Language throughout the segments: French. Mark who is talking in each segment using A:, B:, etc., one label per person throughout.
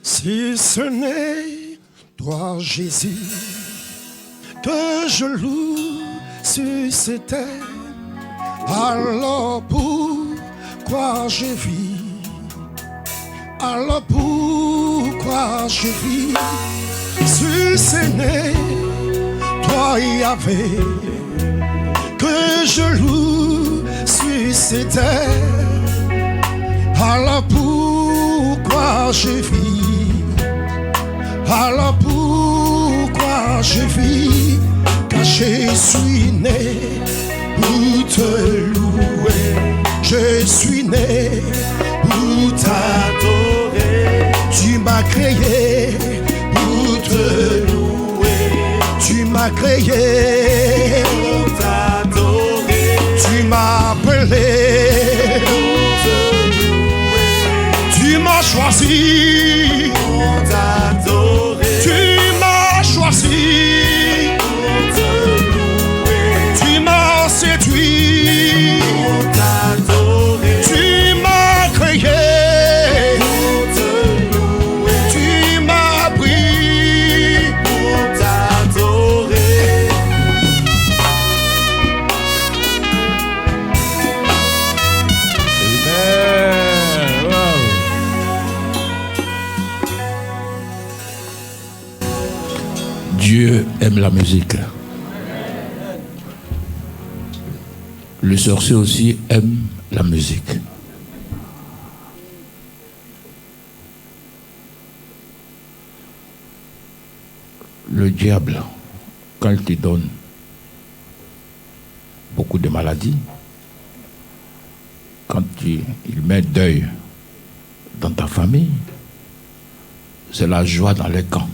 A: Si ce n'est toi, Jésus, que je loue sur cette terre, alors pourquoi je vis? Alors pourquoi je vis? Si ce n'est toi, Yahvé, que je loue sur cette terre, alors pourquoi je vis? Alors pourquoi je vis? Car je suis né pour te louer. Je suis né pour t'adorer. Tu m'as créé pour te louer. Tu m'as créé pour t'adorer. Tu m'as appelé pour te louer. Tu m'as choisi pour t'adorer. Tu m'as choisi pour te louer. Tu m'as séduit pour t'adorer. Tu m'as créé pour te louer. Tu m'as pris pour t'adorer.
B: Amen. Wow. Dieu aime la musique. Le sorcier aussi aime la musique. Le diable, quand il te donne beaucoup de maladies, quand il met deuil dans ta famille, c'est la joie dans les camps.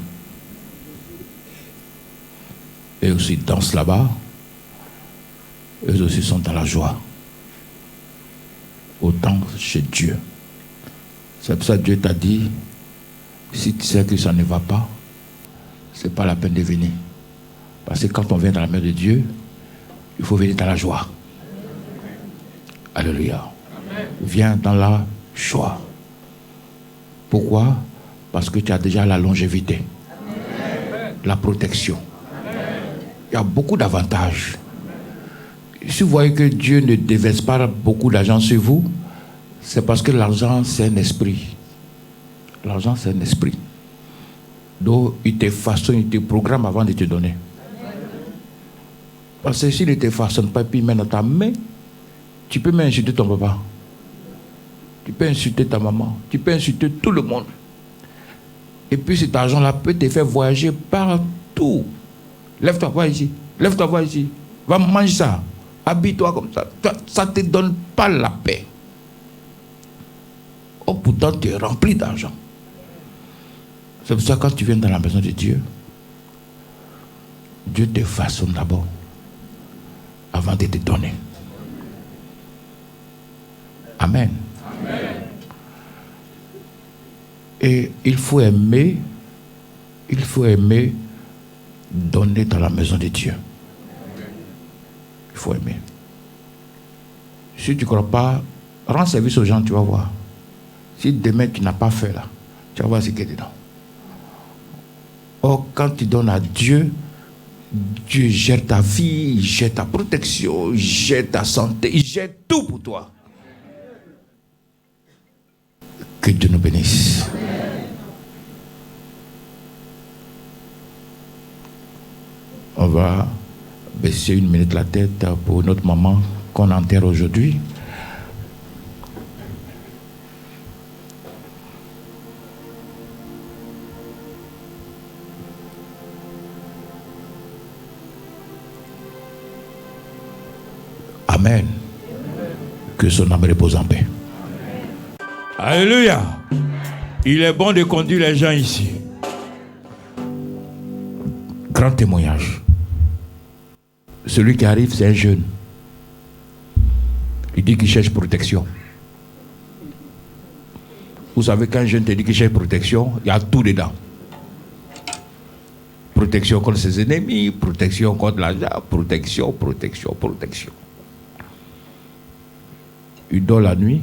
B: Et aussi dansent là-bas, eux aussi sont dans la joie. Autant chez Dieu. C'est pour ça que Dieu t'a dit, si tu sais que ça ne va pas, c'est pas la peine de venir. Parce que quand on vient dans la main de Dieu, il faut venir dans la joie. Alléluia. Viens dans la joie. Pourquoi? Parce que tu as déjà la longévité, la protection. Il y a beaucoup d'avantages. Si vous voyez que Dieu ne déverse pas beaucoup d'argent sur vous, c'est parce que l'argent, c'est un esprit. L'argent, c'est un esprit. Donc, il te façonne, il te programme avant de te donner. Parce que s'il ne te façonne pas, puis il met dans ta main, tu peux même insulter ton papa. Tu peux insulter ta maman. Tu peux insulter tout le monde. Et puis cet argent-là peut te faire voyager partout. Lève-toi, va ici. Lève-toi, va ici. Va manger ça. Habille-toi comme ça. Ça ne te donne pas la paix. Oh, pourtant, tu es rempli d'argent. C'est pour ça que quand tu viens dans la maison de Dieu, Dieu te façonne d'abord avant de te donner. Amen. Amen. Et il faut aimer donner dans la maison de Dieu. Il faut aimer. Si tu ne crois pas, rends service aux gens, tu vas voir. Si demain tu n'as pas fait là, tu vas voir ce qu'il y a dedans. Or, quand tu donnes à Dieu, Dieu gère ta vie, il gère ta protection, il gère ta santé, il gère tout pour toi. Que Dieu nous bénisse. On va baisser 1 minute la tête pour notre maman qu'on enterre aujourd'hui. Amen. Que son âme repose en paix. Alléluia. Il est bon de conduire les gens ici. Grand témoignage. Celui qui arrive, c'est un jeune. Il dit qu'il cherche protection. Vous savez, quand un jeune te dit qu'il cherche protection, il y a tout dedans. Protection contre ses ennemis, protection contre l'argent, protection. Il dort la nuit.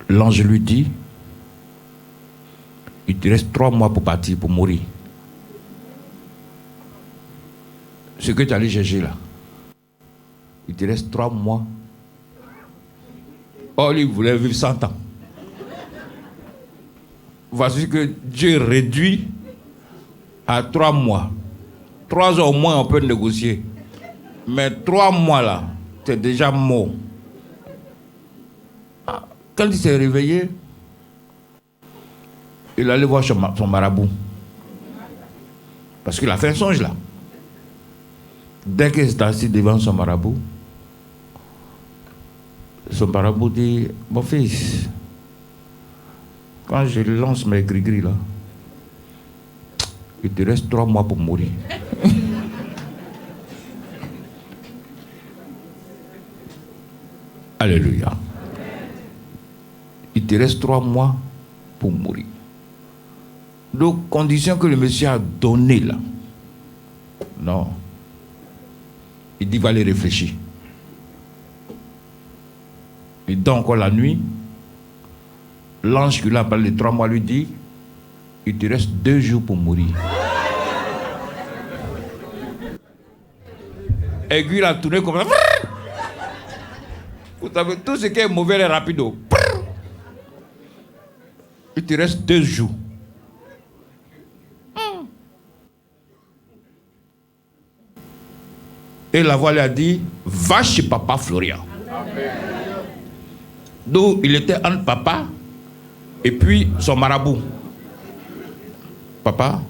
B: L'ange lui dit, Il te reste 3 mois pour partir, pour mourir. Ce que tu allais chercher là, il te reste 3 mois. Oh, lui, il voulait vivre 100 ans. Voici que Dieu réduit à 3 mois. 3 ans au moins, on peut négocier. Mais 3 mois là, tu es déjà mort. Quand il s'est réveillé, il allait voir son marabout. Parce qu'il a fait un songe là. Dès qu'il s'est assis devant son marabout dit, mon fils, quand je lance mes gris-gris là, il te reste 3 mois pour mourir. Alléluia. Il te reste 3 mois pour mourir. Donc, condition que le monsieur a donné là. Non. Il dit, va aller réfléchir. Il dort encore la nuit. L'ange qui l'a parlé de 3 mois lui dit, il te reste 2 jours pour mourir. Aiguille a tourné comme ça. Vous savez, tout ce qui est mauvais est rapide. Il te reste 2 jours. Et la voix lui a dit, va chez papa Florian. Donc il était entre papa et puis son marabout. Papa,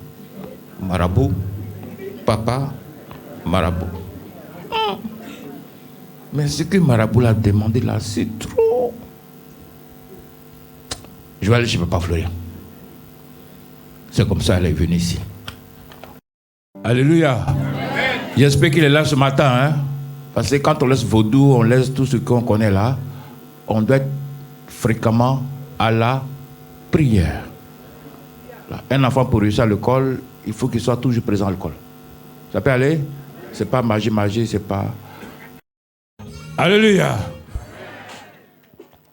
B: marabout, papa, marabout. Mais ce que marabout l'a demandé là, c'est trop. Je vais aller chez papa Florian. C'est comme ça qu'elle est venue ici. Alléluia. J'espère qu'il est là ce matin. Hein? Parce que quand on laisse vaudou, on laisse tout ce qu'on connaît là, on doit être fréquemment à la prière. Là, un enfant pour réussir à l'école, il faut qu'il soit toujours présent à l'école. Ça peut aller? C'est pas magie, c'est pas... Alléluia.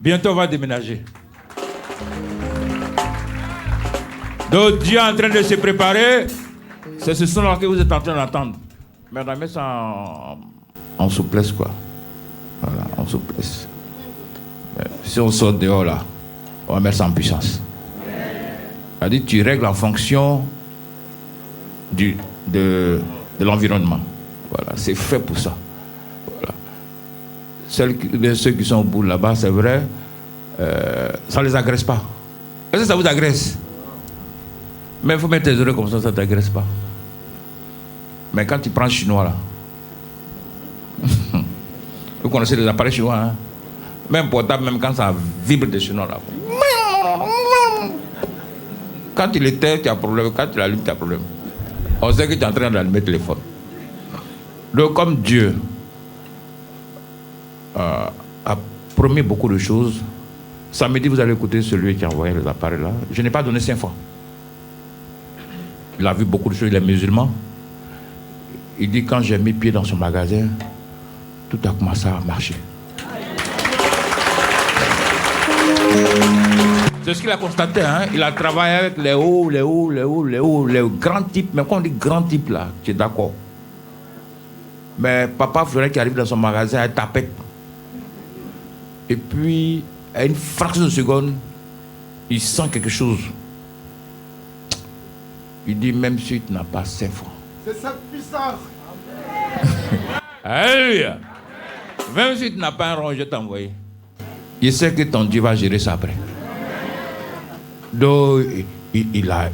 B: Bientôt on va déménager. Donc Dieu est en train de se préparer. C'est ce son-là que vous êtes en train d'entendre. Mais on a mis ça en souplesse, quoi. Voilà, en souplesse. Mais si on sort dehors, là, on va mettre ça en puissance. C'est-à-dire, tu règles en fonction de l'environnement. Voilà, c'est fait pour ça. Voilà. Ceux qui sont au bout là-bas, c'est vrai, ça ne les agresse pas. Est-ce que ça vous agresse? Mais il faut mettre tes oreilles comme ça ne t'agresse pas. Mais quand tu prends le chinois là, vous connaissez les appareils chinois, hein? Même portable, même quand ça vibre des chinois là. Quand il éteint, tu as problème. Quand tu l'allumes, tu as problème. On sait que tu es en train d'allumer le téléphone. Donc comme Dieu a promis beaucoup de choses, samedi vous allez écouter celui qui a envoyé les appareils là. Je n'ai pas donné 5 fois. Il a vu beaucoup de choses, il est musulman. Il dit, quand j'ai mis pied dans son magasin, tout a commencé à marcher. C'est ce qu'il a constaté, hein? Il a travaillé avec les grands types. Mais quand on dit grands types là, tu es d'accord. Mais papa Florent qui arrive dans son magasin, elle tapette. Et puis, à une fraction de seconde, il sent quelque chose. Il dit, même si tu n'as pas 5 francs.
A: C'est cette puissance.
B: Alléluia. Même si tu n'as pas un rond, je vais t'envoyer. Il sait que ton Dieu va gérer ça après. Donc, il a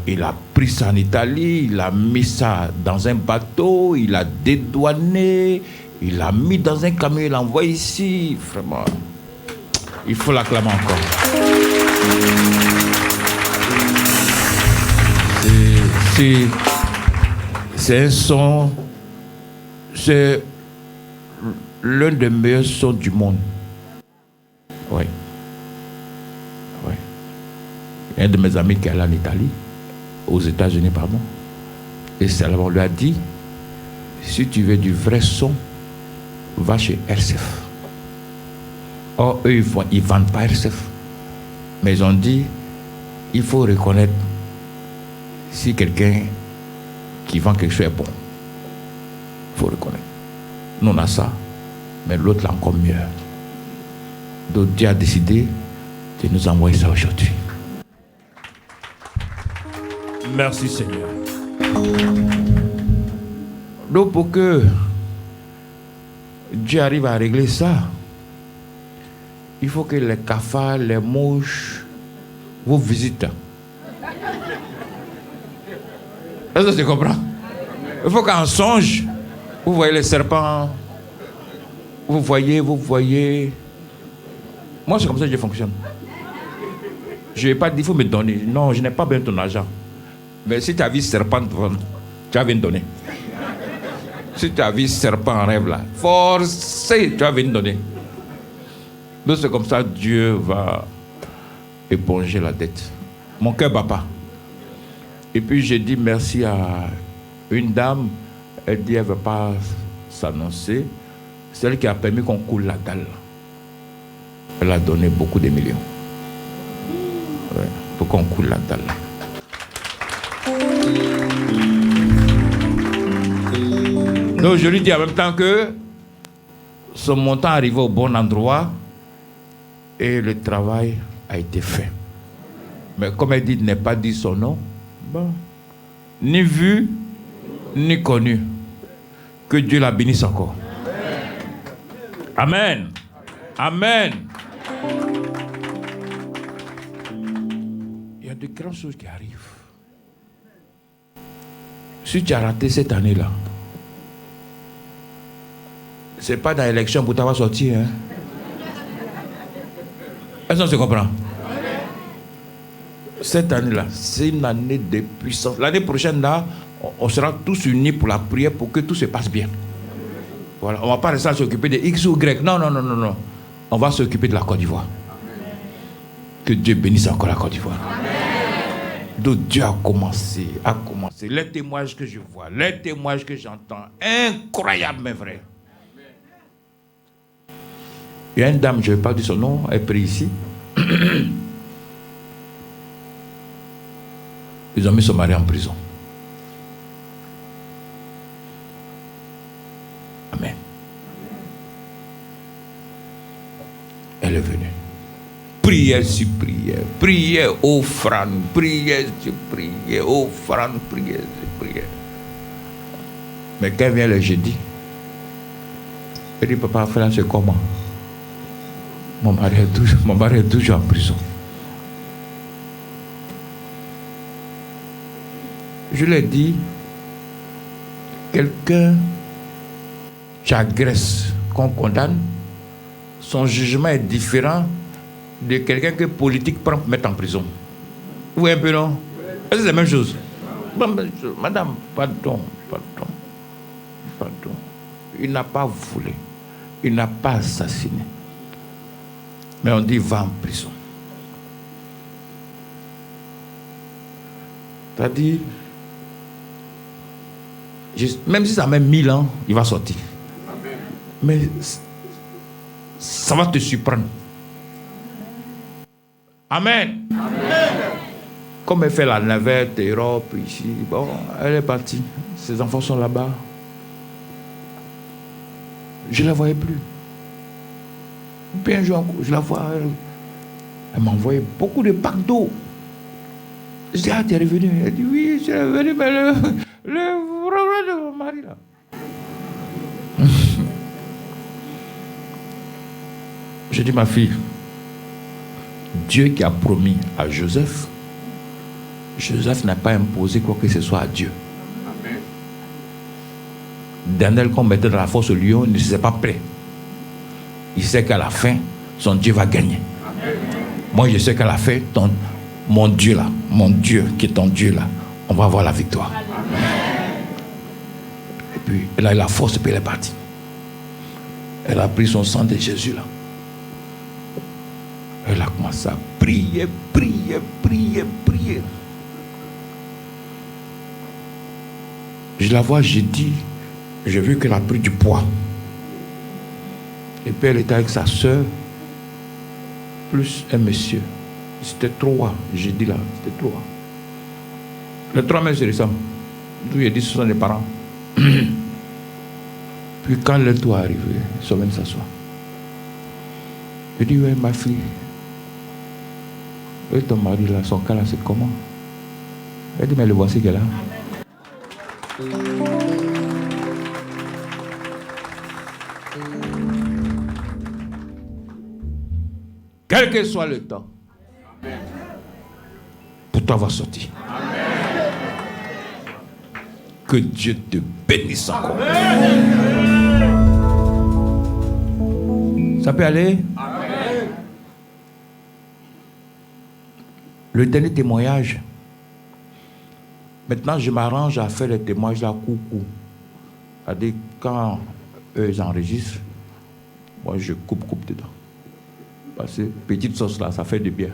B: pris ça en Italie, il a mis ça dans un bateau, il a dédouané, il a mis dans un camion, il l'a envoyé ici. Vraiment, il faut l'acclamer encore. C'est un son, c'est l'un des meilleurs sons du monde. Oui. Oui. Un de mes amis qui est allé en Italie, aux États-Unis, pardon, et Salomon lui a dit, si tu veux du vrai son, va chez RCF. Or, eux, ils ne vendent pas RCF. Mais ils ont dit, il faut reconnaître Si quelqu'un qui vend quelque chose est bon, il faut reconnaître. Nous on a ça, mais l'autre l'a encore mieux. Donc Dieu a décidé de nous envoyer ça aujourd'hui. Merci Seigneur. Donc pour que Dieu arrive à régler ça, il faut que les cafards, les mouches vous visitent. Est-ce que tu comprends? Il faut qu'en songe, vous voyez les serpents, vous voyez. Moi, c'est comme ça que je fonctionne. Je n'ai pas dit, il faut me donner. Non, je n'ai pas besoin de ton argent. Mais si tu as vu serpent, tu vas venir me donner. Si tu as vu serpent en rêve là, forcé, tu vas venir me donner. Donc c'est comme ça que Dieu va éponger la dette. Mon cœur bat pas. Et puis j'ai dit merci à une dame. Elle dit elle ne veut pas s'annoncer. C'est elle qui a permis qu'on coule la dalle. Elle a donné beaucoup de millions. Ouais, pour qu'on coule la dalle. Donc je lui dis en même temps que son montant arrivait au bon endroit et le travail a été fait. Mais comme elle dit, il n'est pas dit son nom, bon, ni vu, ni connu. Que Dieu la bénisse encore. Amen. Amen. Il y a de grandes choses qui arrivent. Si tu as raté cette année-là, c'est pas dans l'élection pour t'avoir sorti. Hein? Est-ce qu'on se comprend? Cette année-là, c'est une année de puissance. L'année prochaine, là, on sera tous unis pour la prière pour que tout se passe bien. Voilà. On ne va pas rester à s'occuper de X ou Y. Non. On va s'occuper de la Côte d'Ivoire. Que Dieu bénisse encore la Côte d'Ivoire. Donc Dieu a commencé. Les témoignages que je vois, les témoignages que j'entends, incroyable mais vrai. Il y a une dame, je ne vais pas dire son nom, elle est prise ici. Ils ont mis son mari en prison. Amen. Elle est venue. Prière sur prière, prière, offrande, prière sur prière, offrande, prière sur prière. Mais quand vient le jeudi, elle dit, papa, frère, c'est comment? Mon mari est toujours en prison. Je lui ai dit, quelqu'un qui agresse, qu'on condamne, son jugement est différent de quelqu'un que politique prend pour mettre en prison. Vous voyez un peu, non? Est-ce que c'est la même chose? Madame, pardon. Il n'a pas volé. Il n'a pas assassiné. Mais on dit, va en prison. C'est-à-dire, même si ça met 1000 ans, il va sortir. Mais ça va te surprendre. Amen. Comme elle fait la navette Europe ici, bon, elle est partie. Ses enfants sont là-bas. Je ne la voyais plus. Puis un jour, je la vois, elle m'a envoyé beaucoup de packs d'eau. Je dis, ah, tu es revenu? Elle dit, oui, je suis revenu, mais le problème de mon mari, là. Je dis, ma fille, Dieu qui a promis à Joseph n'a pas imposé quoi que ce soit à Dieu. Amen. Daniel, qu'on mettait dans la fosse au lion, ne s'est pas prêt. Il sait qu'à la fin, son Dieu va gagner. Amen. Moi, je sais qu'à la fin, mon Dieu là, mon Dieu qui est ton Dieu là, on va avoir la victoire. Amen. Et puis, elle a eu la force et puis elle est partie. Elle a pris son sang de Jésus là. Elle a commencé à prier. Je la vois, j'ai vu qu'elle a pris du poids. Et puis elle était avec sa soeur, plus un monsieur. C'était 3, j'ai dit là, c'était 3. Les 3 mains se ressemblent. D'où il dit ce sont des parents. Puis quand le tour est arrivé, Sommet s'assoit. Il dit, ouais, ma fille, et ton mari là, son cas là, c'est comment? Elle dit, mais le voici qu'elle a. Quel que soit le temps, pour toi va sortir. Que Dieu te bénisse encore. Ça peut aller? Amen. Le dernier témoignage. Maintenant, je m'arrange à faire les témoignages là, coucou. C'est-à-dire, quand eux ils enregistrent, moi je coupe dedans. Parce que petite sauce là, ça fait du bien.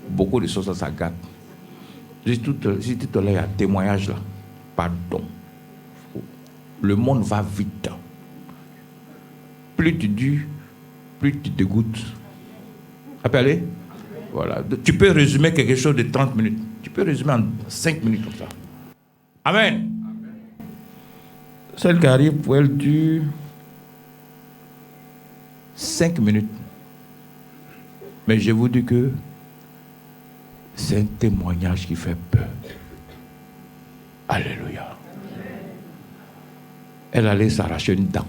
B: Beaucoup de sauce là, ça gâte. Si tout à l'heure, il y a un témoignage là, pardon. Le monde va vite. Plus tu dis, plus tu te dégoûtes. Ça peut aller? Voilà. Tu peux résumer quelque chose de 30 minutes. Tu peux résumer en 5 minutes comme ça. Amen. Celle qui arrive, pour elle dure 5 minutes. Mais je vous dis que c'est un témoignage qui fait peur. Alléluia. Elle allait s'arracher une dent.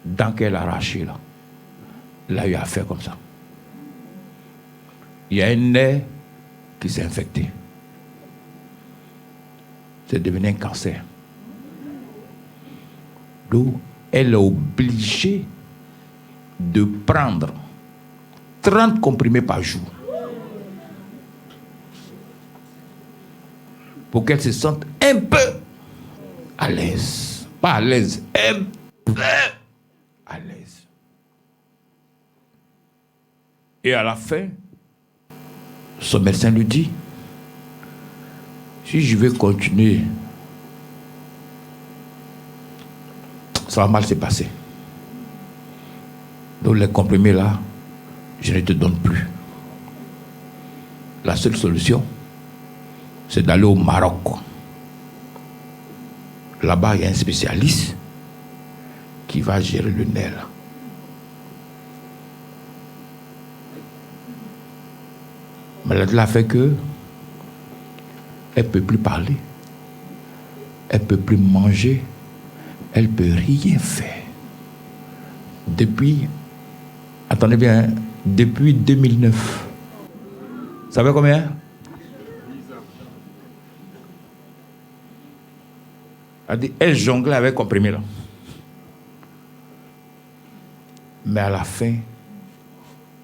B: Dent qu'elle a arrachée là. Là, il a fait comme ça. Il y a un nerf qui s'est infecté. C'est devenu un cancer. Donc, elle est obligée de prendre 30 comprimés par jour pour qu'elle se sente un peu à l'aise. Pas à l'aise, un peu à l'aise. Et à la fin, son médecin lui dit, si je vais continuer, ça va mal se passer. Donc les comprimés là, je ne te donne plus. La seule solution, c'est d'aller au Maroc. Là-bas, il y a un spécialiste qui va gérer le nerf là. Maladie a fait que elle ne peut plus parler, elle ne peut plus manger, elle ne peut rien faire. Depuis, attendez bien, depuis 2009. Vous savez combien? Elle jonglait avec comprimé là. Mais à la fin,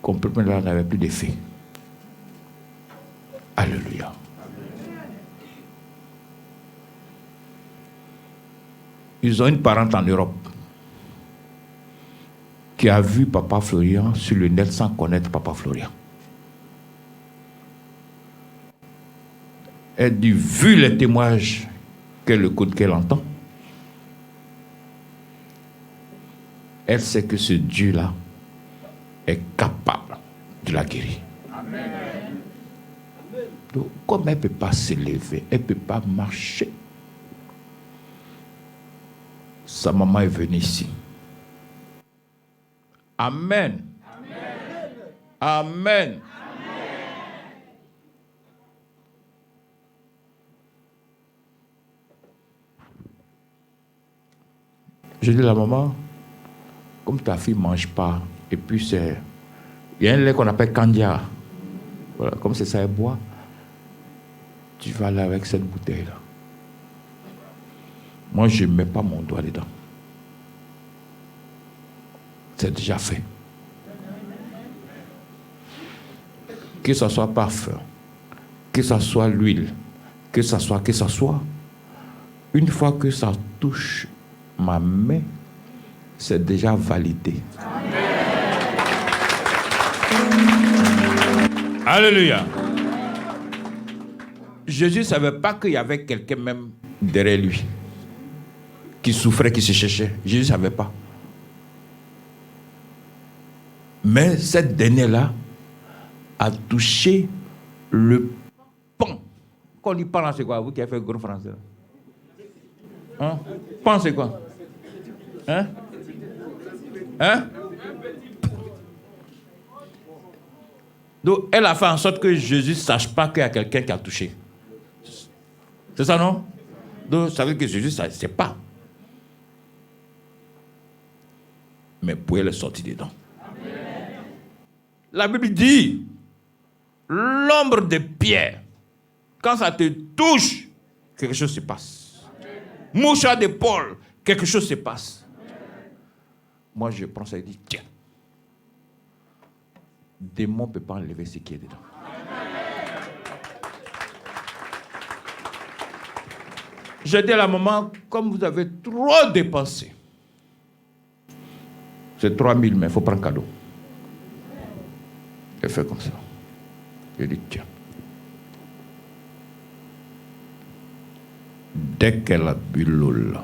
B: comprimé là n'avait plus d'effet. Alléluia. Ils ont une parente en Europe qui a vu Papa Florian sur le net sans connaître Papa Florian. Elle dit, vu les témoignages qu'elle écoute, qu'elle entend, elle sait que ce Dieu-là est capable de la guérir. Amen. Donc, comme elle ne peut pas s'élever, elle ne peut pas marcher, sa maman est venue ici. Amen. Amen. Amen. Je dis à la maman, comme ta fille ne mange pas, et puis il y a un lait qu'on appelle candia. Voilà, comme c'est ça, elle boit. Tu vas là avec cette bouteille-là. Moi, je ne mets pas mon doigt dedans. C'est déjà fait. Que ce soit parfum, que ce soit l'huile, que ce soit, une fois que ça touche ma main, c'est déjà validé. Amen. Alléluia. Jésus ne savait pas qu'il y avait quelqu'un même derrière lui qui souffrait, qui se cherchait. Jésus ne savait pas. Mais cette dernière-là a touché le pan Quand on dit pan, c'est quoi? Vous qui avez fait le gros français. Hein? Pan, c'est quoi? Hein? Hein? Donc, elle a fait en sorte que Jésus ne sache pas qu'il y a quelqu'un qui a touché. C'est ça, non? Donc, ça veut dire que Jésus ne sait pas. Mais vous pouvez le sortir dedans. Amen. La Bible dit, l'ombre de Pierre, quand ça te touche, quelque chose se passe. Mouchoir de Paul, quelque chose se passe. Moi, je prends ça et dis, tiens, démon ne peut pas enlever ce qui est dedans. J'ai dit à la maman, comme vous avez trop dépensé, c'est 3000, mais il faut prendre cadeau. Elle fait comme ça. Je dis, tiens. Dès qu'elle a bu l'eau, la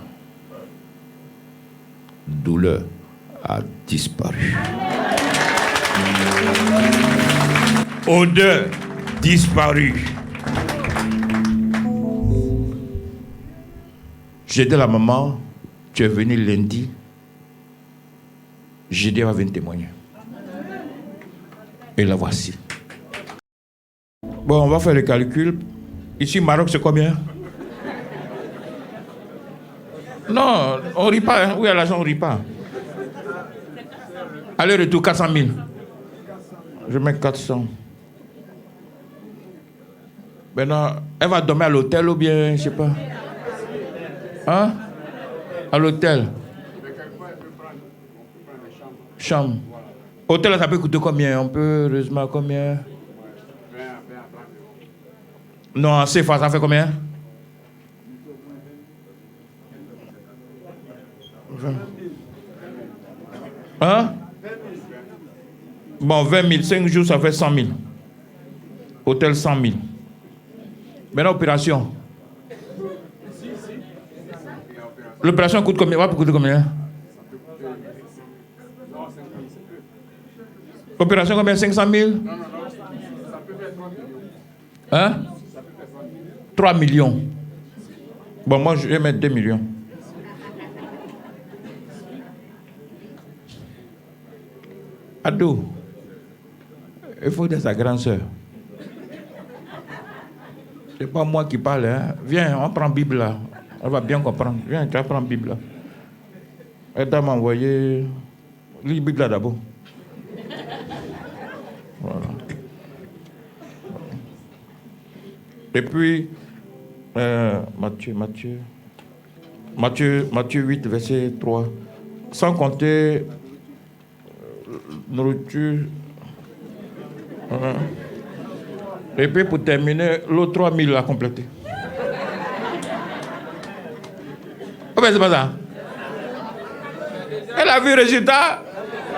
B: douleur a disparu. Odeur disparue. J'ai dit à la maman, tu es venu lundi. J'ai dit, elle va venir témoigner. Et la voici. Bon, on va faire le calcul. Ici, Maroc, c'est combien? Non, on ne rit pas. Hein. Oui, à l'argent, on ne rit pas. Aller-retour, 400 000. Je mets 400. Maintenant, elle va dormir à l'hôtel ou bien, je ne sais pas. Hein? À l'hôtel. Chambre. Hôtel, ça peut coûter combien? On peut, heureusement, combien? Non, en CFA, ça fait combien? 20. Hein? Bon, 20 000. 5 jours, ça fait 100 000. Hôtel, 100 000. Maintenant, opération. L'opération coûte combien? Va coûter combien? Opération combien? 500 000? Hein? 3 millions. Bon, moi, je vais mettre 2 millions. Ado, il faut dire sa grande sœur. C'est pas moi qui parle. Hein? Viens, on prend Bible là. On va bien comprendre. Viens, tu vas prendre Bible là. Elle t'a envoyé. Lis Bible là d'abord. Voilà. Et puis, Matthieu 8, verset 3. Sans compter nourriture. Et puis pour terminer, l'autre 3000 l'a complété. Oh ben c'est pas ça. Elle a vu le résultat.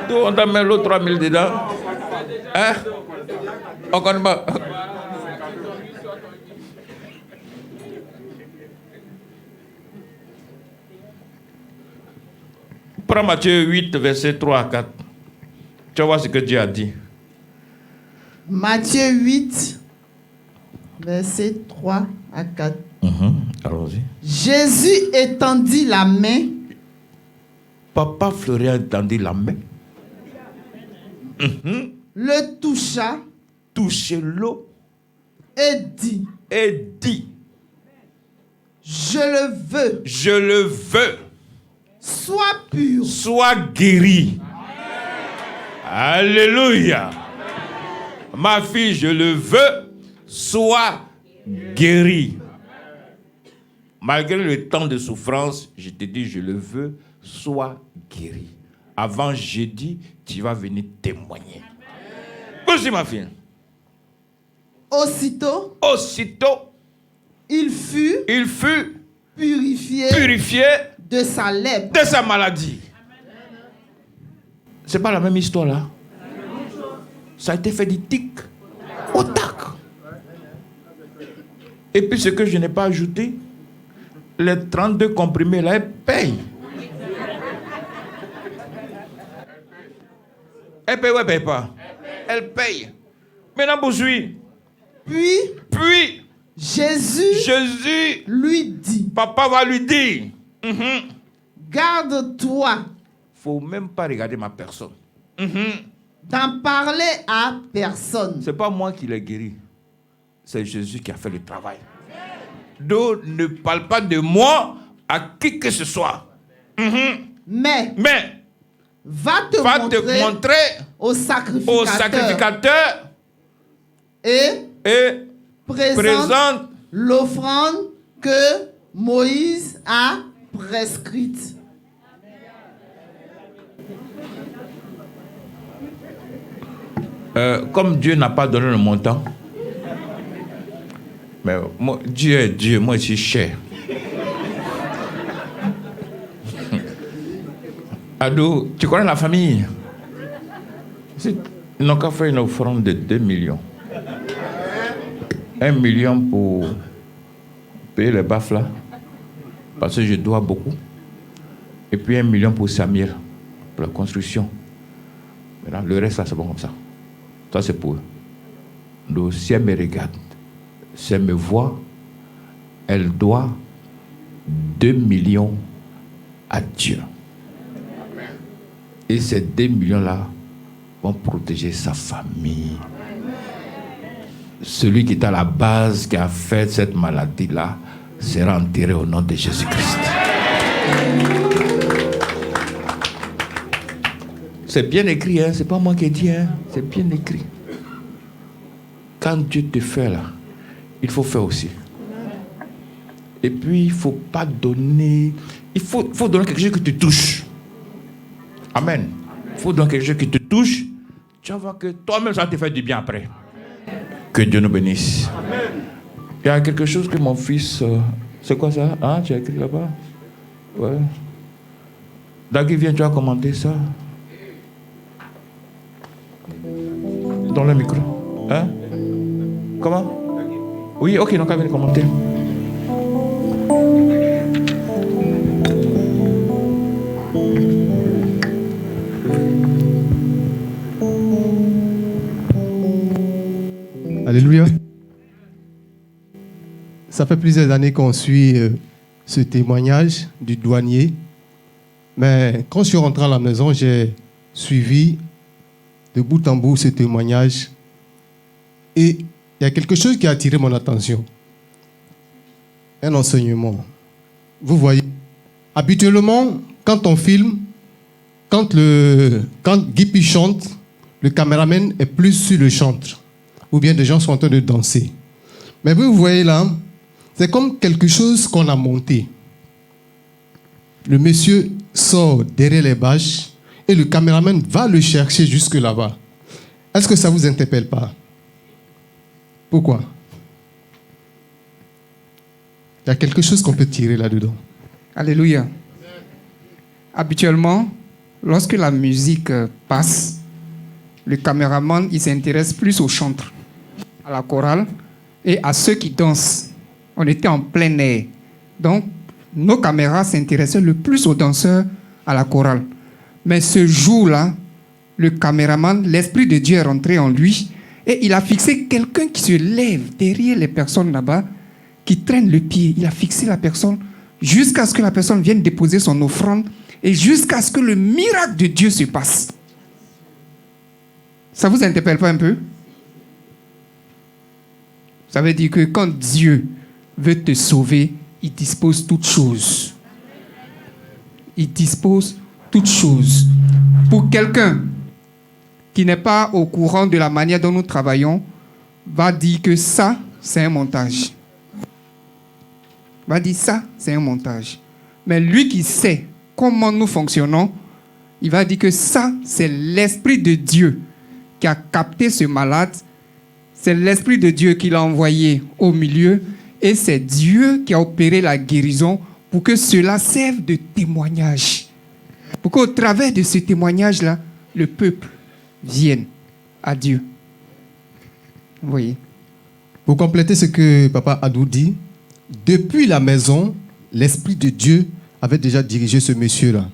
B: Donc on t'a mis l'autre 3000 dedans. Hein? On connaît pas. Prends Matthieu 8, verset 3 à 4. Tu vas voir ce que Dieu a dit.
C: Matthieu 8, verset 3 à 4.
B: Allons-y.
C: Jésus étendit la main.
B: Papa Florian étendit la main.
C: Le toucha.
B: Touchez-le.
C: Et dit. Je le veux.
B: Je le veux.
C: Sois pur.
B: Sois guéri. Alléluia. Ma fille, je le veux. Sois guéri. Malgré le temps de souffrance, je te dis, je le veux. Sois guéri. Avant jeudi, tu vas venir témoigner. Aussi, ma fille.
C: Aussitôt,
B: il fut purifié
C: de sa lèpre,
B: de sa maladie. C'est pas la même histoire là. Ça a été fait du tic au tac. Et puis ce que je n'ai pas ajouté, les 32 comprimés là, elle paye. Elle paye ou elle paye pas? Elle paye. Maintenant, poursuis.
C: puis Jésus lui dit,
B: papa va lui dire,
C: garde-toi
B: faut même pas regarder ma personne.
C: d'en parler à personne.
B: C'est pas moi qui l'ai guéri. C'est Jésus qui a fait le travail. Donc, ne parle pas de moi à qui que ce soit.
C: Mais va te montrer au sacrificateur et présente l'offrande que Moïse a prescrite.
B: Comme Dieu n'a pas donné le montant, mais moi, Dieu est Dieu, moi je suis cher. Ado, tu connais la famille? Ils n'ont qu'à faire une offrande de 2 millions. 1 million pour payer les baffes là, parce que je dois beaucoup. Et puis 1 million pour Samuel, pour la construction. Maintenant, le reste là, c'est bon comme ça. Ça, c'est pour eux. Donc, si elle me regarde, si elle me voit, elle doit 2 millions à Dieu. Et ces 2 millions-là vont protéger sa famille. Celui qui est à la base, qui a fait cette maladie-là, sera enterré au nom de Jésus-Christ. C'est bien écrit, hein? C'est pas moi qui ai dit, hein? C'est bien écrit. Quand Dieu te fait là, il faut faire aussi. Et puis, il ne faut pas donner... Il faut donner quelque chose qui te touche. Amen. Il faut donner quelque chose qui te touche. Tu vas voir que toi-même, ça te fait du bien après. Que Dieu nous bénisse. Amen. Il y a quelque chose que mon fils... c'est quoi ça? Ah, tu as écrit là-bas? Ouais. Dagui, viens, tu as commenté ça. Dans le micro. Hein? Comment? Oui, ok, donc, viens commenter.
D: Alléluia. Ça fait plusieurs années qu'on suit ce témoignage du douanier. Mais quand je suis rentré à la maison, j'ai suivi de bout en bout ce témoignage. Et il y a quelque chose qui a attiré mon attention. Un enseignement. Vous voyez, habituellement, quand on filme, quand Guipi chante, le caméraman est plus sur le chantre. Ou bien des gens sont en train de danser. Mais vous voyez là, c'est comme quelque chose qu'on a monté. Le monsieur sort derrière les bâches et le caméraman va le chercher jusque là-bas. Est-ce que ça ne vous interpelle pas? Pourquoi? Il y a quelque chose qu'on peut tirer là-dedans.
E: Alléluia. Habituellement, lorsque la musique passe, le caméraman il s'intéresse plus au chantre, à la chorale et à ceux qui dansent. On était en plein air. Donc, nos caméras s'intéressaient le plus aux danseurs, à la chorale. Mais ce jour-là, le caméraman, l'Esprit de Dieu est rentré en lui et il a fixé quelqu'un qui se lève derrière les personnes là-bas, qui traîne le pied. Il a fixé la personne jusqu'à ce que la personne vienne déposer son offrande et jusqu'à ce que le miracle de Dieu se passe. Ça ne vous interpelle pas un peu? Ça veut dire que quand Dieu veut te sauver, il dispose toutes choses. Il dispose toutes choses. Pour quelqu'un qui n'est pas au courant de la manière dont nous travaillons, va dire que ça, c'est un montage. Va dire ça, c'est un montage. Mais lui qui sait comment nous fonctionnons, il va dire que ça, c'est l'Esprit de Dieu qui a capté ce malade. C'est l'Esprit de Dieu qui l'a envoyé au milieu et c'est Dieu qui a opéré la guérison pour que cela serve de témoignage. Pour qu'au travers de ce témoignage-là, le peuple vienne à Dieu. Vous voyez?
D: Pour compléter ce que Papa Adou dit, depuis la maison, l'Esprit de Dieu avait déjà dirigé ce monsieur-là.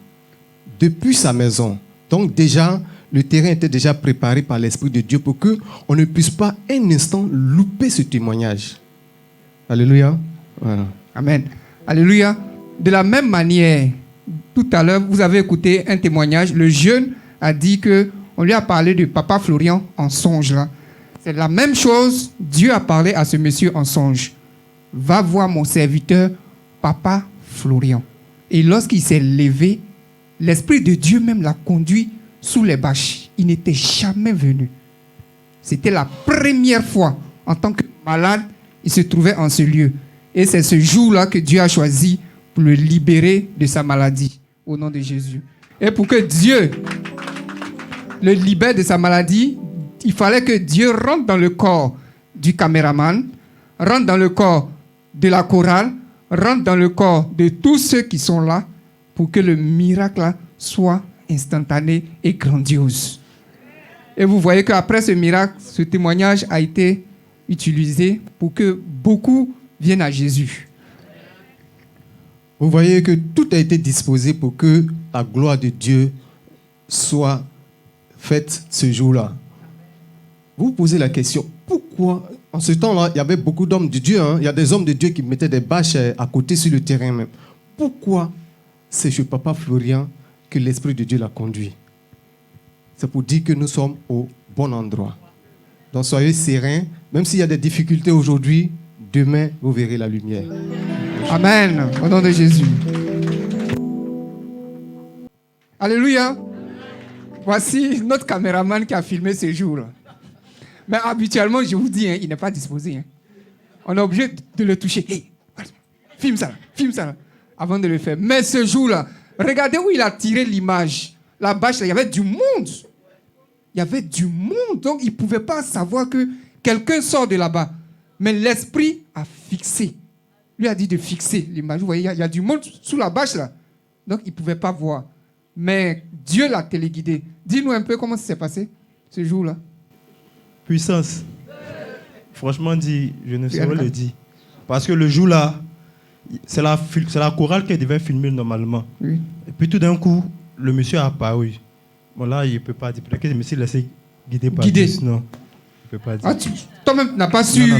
D: Depuis sa maison. Donc déjà, le terrain était déjà préparé par l'Esprit de Dieu pour qu'on ne puisse pas un instant louper ce témoignage. Alléluia. Voilà.
E: Amen. Alléluia. De la même manière, tout à l'heure, vous avez écouté un témoignage. Le jeune a dit que on lui a parlé de Papa Florian en songe. Là. C'est la même chose. Dieu a parlé à ce monsieur en songe. Va voir mon serviteur, Papa Florian. Et lorsqu'il s'est levé, l'Esprit de Dieu même l'a conduit sous les bâches. Il n'était jamais venu. C'était la première fois, en tant que malade, il se trouvait en ce lieu. Et c'est ce jour-là que Dieu a choisi pour le libérer de sa maladie, au nom de Jésus. Et pour que Dieu le libère de sa maladie, il fallait que Dieu rentre dans le corps du caméraman, rentre dans le corps de la chorale, rentre dans le corps de tous ceux qui sont là, pour que le miracle là soit instantané et grandiose. Et vous voyez qu'après ce miracle, ce témoignage a été utilisé pour que beaucoup viennent à Jésus.
D: Vous voyez que tout a été disposé pour que la gloire de Dieu soit faite ce jour-là. Vous vous posez la question, pourquoi en ce temps-là, il y avait beaucoup d'hommes de Dieu, il y a des hommes de Dieu qui mettaient des bâches à côté sur le terrain même. Pourquoi c'est chez Papa Florian que l'Esprit de Dieu l'a conduit? C'est pour dire que nous sommes au bon endroit. Donc soyez sereins, même s'il y a des difficultés aujourd'hui, demain vous verrez la lumière.
E: Amen, au nom de Jésus. Alléluia. Voici notre caméraman qui a filmé ce jour-là. Mais habituellement, je vous dis, il n'est pas disposé. On est obligé de le toucher. Hey, filme ça, avant de le faire. Mais ce jour-là, regardez où il a tiré l'image. La bâche, il y avait du monde. Il y avait du monde. Donc, il ne pouvait pas savoir que quelqu'un sort de là-bas. Mais l'esprit a fixé. Lui a dit de fixer l'image. Vous voyez, il y a du monde sous la bâche là. Donc, il ne pouvait pas voir. Mais Dieu l'a téléguidé. Dis-nous un peu comment ça s'est passé ce jour-là.
F: Puissance. Franchement dit, je ne saurais le dire. Parce que le jour-là, c'est la chorale qui devait filmer normalement.
E: Oui.
F: Et puis tout d'un coup, le monsieur a apparu. Bon là, il ne peut pas dire. Peut-être que le monsieur laissé guider par Dieu. Non, il ne peut pas dire.
E: Ah, toi-même, tu n'as pas su.
F: Non,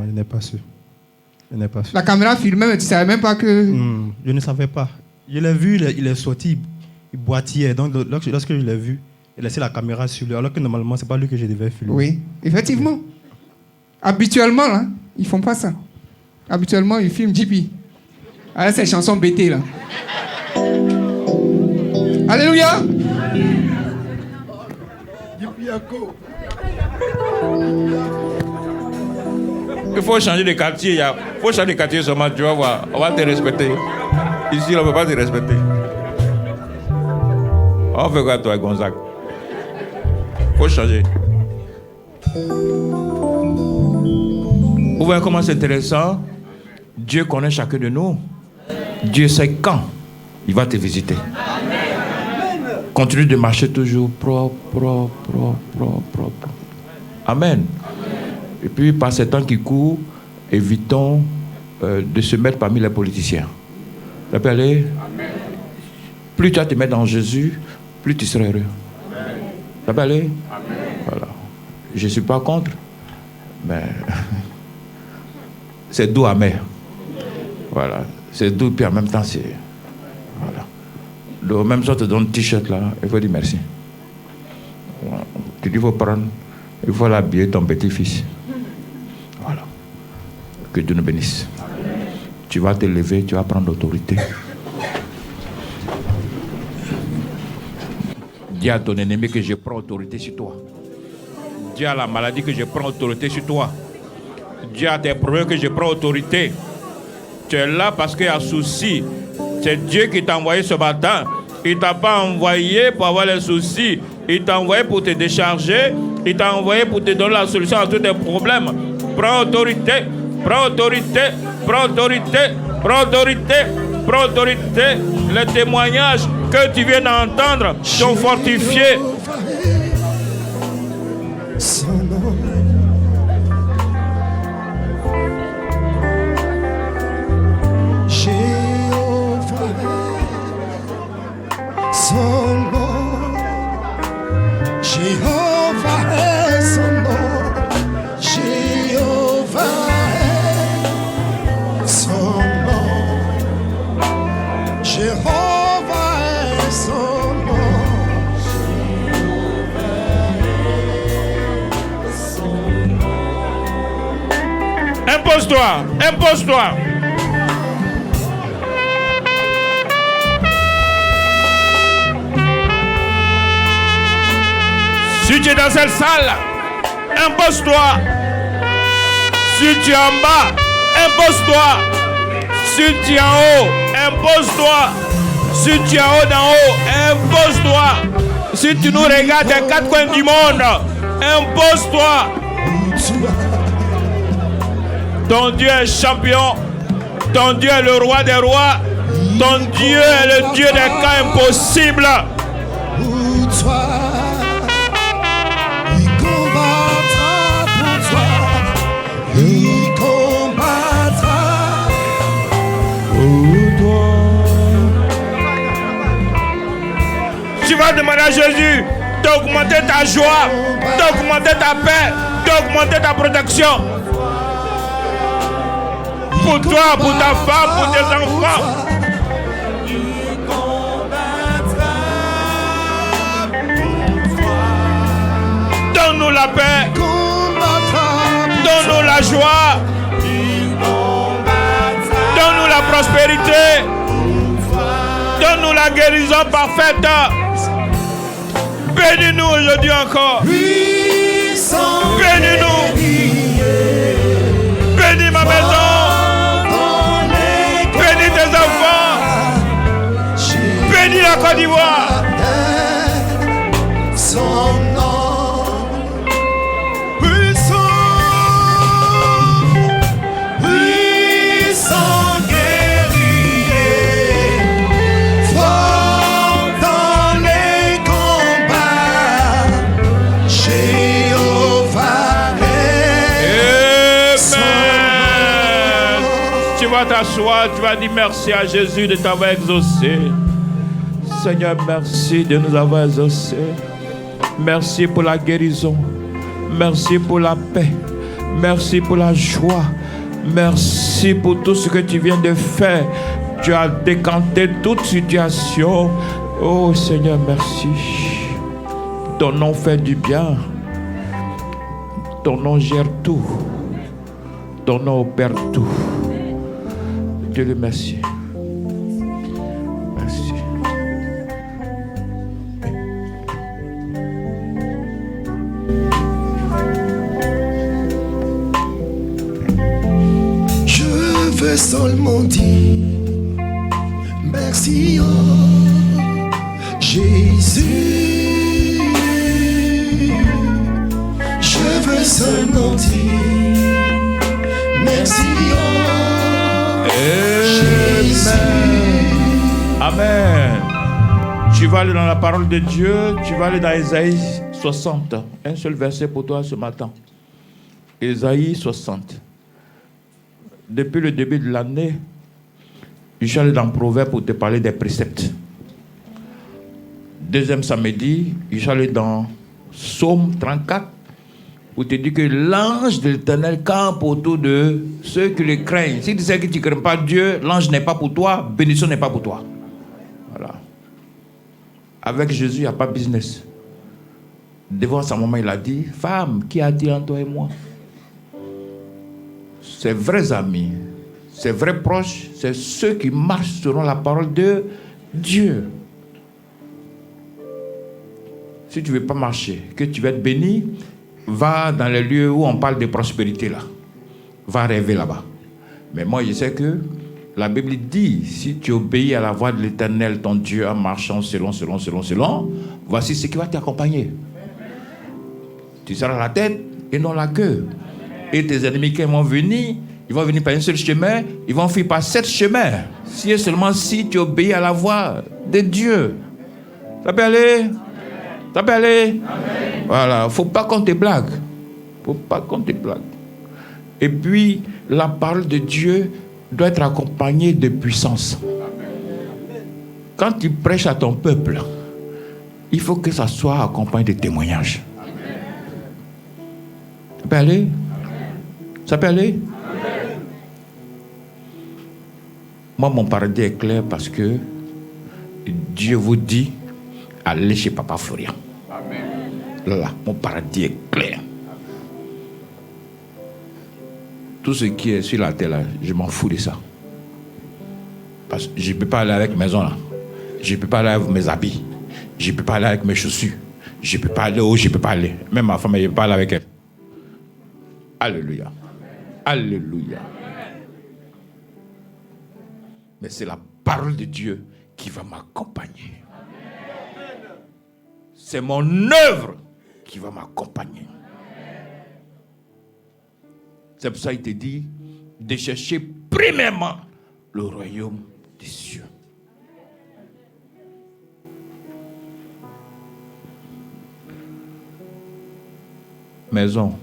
F: il n'est pas sûr.
E: La caméra filmait, mais tu ne savais même pas que...
F: Je ne savais pas. Je l'ai vu, il est sorti, il boitillait. Donc lorsque je l'ai vu, il a laissé la caméra sur lui, alors que normalement, ce n'est pas lui que je devais filmer.
E: Oui, effectivement. Habituellement, là, ils ne font pas ça. Habituellement, ils filment JP. Ah, c'est chanson BT, là. Alléluia.
B: Il faut changer de quartier. Il faut changer de quartier seulement, tu vas voir. On va te respecter. Ici, on ne peut pas te respecter. On fait quoi, toi, Gonzague? Il faut changer. Vous voyez comment c'est intéressant? Dieu connaît chacun de nous. Dieu sait quand il va te visiter. Continue de marcher toujours propre. Amen. Et puis, par ces temps qui courent, évitons de se mettre parmi les politiciens. Rappelez, plus tu vas te mettre dans Jésus, plus tu seras heureux. Rappelez, voilà. Je ne suis pas contre, mais c'est doux amer. Voilà. C'est doux, puis en même temps, c'est... Voilà. Donc, même si on te donne un t-shirt là, il faut dire merci. Voilà. Tu dis, il faut prendre, il faut l'habiller ton petit-fils. Voilà. Que Dieu nous bénisse. Tu vas te lever, tu vas prendre l'autorité. Dis à ton ennemi que je prends autorité sur toi. Dis à la maladie que je prends autorité sur toi. Dis à tes problèmes que je prends autorité. Tu es là parce qu'il y a souci. C'est Dieu qui t'a envoyé ce matin. Il ne t'a pas envoyé pour avoir les soucis. Il t'a envoyé pour te décharger. Il t'a envoyé pour te donner la solution à tous tes problèmes. Prends autorité. Prends autorité. Prends autorité. Prends autorité. Prends autorité. Les témoignages que tu viens d'entendre sont fortifiés.
A: Son nom. Jéhovah, son nom. Jéhovah est son nom. Jéhovah est
B: Impose-toi, impose-toi. Si tu es dans cette salle, impose-toi. Si tu es en bas, impose-toi. Si tu es en haut, impose-toi. Si tu es en haut d'en haut, impose-toi. Si tu nous regardes des quatre coins du monde, impose-toi. Ton Dieu est champion. Ton Dieu est le roi des rois. Ton Dieu est le Dieu des cas impossibles.
A: Pour toi, il combattra pour toi. Il combattra pour toi.
B: Tu vas demander à Jésus d'augmenter ta joie, d'augmenter ta paix, d'augmenter ta protection. Pour toi, pour ta femme, pour tes enfants. Donne-nous la paix. Donne-nous la joie. Donne-nous la prospérité. Donne-nous la guérison parfaite. Bénis-nous aujourd'hui encore. Bénis-nous. Bénis ma maison. Bénis tes enfants. Bénis la Côte d'Ivoire.
A: Son nom puissant guerrier, fort dans les combats, Jéhovah est son
B: Amen.
A: nom.
B: Tu vas t'asseoir, tu vas dire merci à Jésus de t'avoir exaucé. Seigneur, merci de nous avoir exaucés. Merci pour la guérison. Merci pour la paix. Merci pour la joie. Merci pour tout ce que tu viens de faire. Tu as décanté toute situation. Oh Seigneur, merci. Ton nom fait du bien. Ton nom gère tout. Ton nom opère tout. Dieu le merci. Merci.
A: Je veux seulement dire merci, oh Jésus. Je veux seulement dire merci, oh Jésus.
B: Amen. Tu vas aller dans la parole de Dieu. Tu vas aller dans Ésaïe 60. Un seul verset pour toi ce matin. Ésaïe 60. Depuis le début de l'année, je suis allé dans Proverbes pour te parler des préceptes. Deuxième samedi, je suis allé dans Psaume 34 pour te dire que l'ange de l'Éternel campe autour de ceux qui le craignent. Si tu sais que tu ne crains pas Dieu, l'ange n'est pas pour toi, bénédiction n'est pas pour toi. Voilà. Avec Jésus, il n'y a pas de business. Devant sa maman, il a dit, femme, qui a dit entre toi et moi? Ses vrais amis, ses vrais proches, c'est ceux qui marchent selon la parole de Dieu. Si tu ne veux pas marcher, que tu veux être béni, va dans les lieux où on parle de prospérité là. Va rêver là-bas. Mais moi, je sais que la Bible dit, si tu obéis à la voix de l'Éternel, ton Dieu, en marchant selon, voici ce qui va t'accompagner. Tu seras la tête et non la queue. Et tes ennemis qui vont venir, ils vont venir par un seul chemin, ils vont fuir par 7 chemins. Si et seulement si tu obéis à la voix de Dieu. Ça peut aller? Ça peut aller? Amen. Voilà, il ne faut pas qu'on te blague. Il ne faut pas qu'on te blague. Et puis, la parole de Dieu doit être accompagnée de puissance. Quand tu prêches à ton peuple, il faut que ça soit accompagné de témoignages. Ça peut aller? Ça peut aller? Moi, mon paradis est clair parce que Dieu vous dit, allez chez Papa Florian. Là, mon paradis est clair. Tout ce qui est sur la terre, là, je m'en fous de ça. Parce que je ne peux pas aller avec maison, là. Je ne peux pas aller avec mes habits. Je ne peux pas aller avec mes chaussures. Je ne peux pas aller où je ne peux pas aller. Même ma femme, je ne peux pas aller avec elle. Alléluia. Alléluia. Mais c'est la parole de Dieu qui va m'accompagner. C'est mon œuvre qui va m'accompagner. C'est pour ça qu'il te dit de chercher premièrement le royaume des cieux. Maison,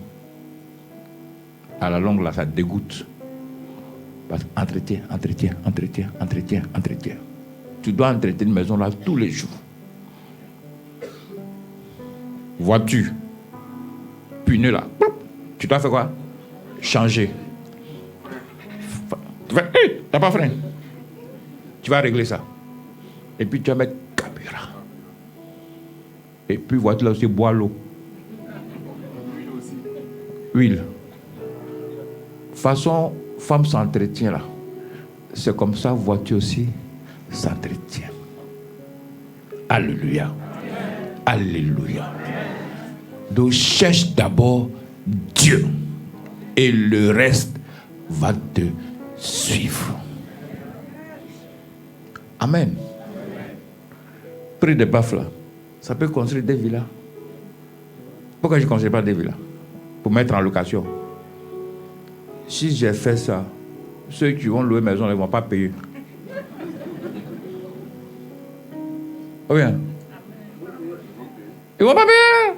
B: à la longue, là, ça dégoûte. Parce que entretien. Tu dois entretenir une maison là tous les jours. Voiture, pneu là, tu dois faire quoi? Changer. Tu vas, t'as pas frein. Tu vas régler ça. Et puis tu vas mettre carburant. Et puis voiture là aussi, bois l'eau. Huile. Façon, femme s'entretient là. C'est comme ça, voiture aussi s'entretient. Alléluia. Alléluia. Donc cherche d'abord Dieu. Et le reste va te suivre. Amen. Près des baffes là, ça peut construire des villas. Pourquoi je ne construis pas des villas? Pour mettre en location. Si j'ai fait ça, ceux qui vont louer maison, ils ne vont pas payer. Oh bien. Ils ne vont pas payer.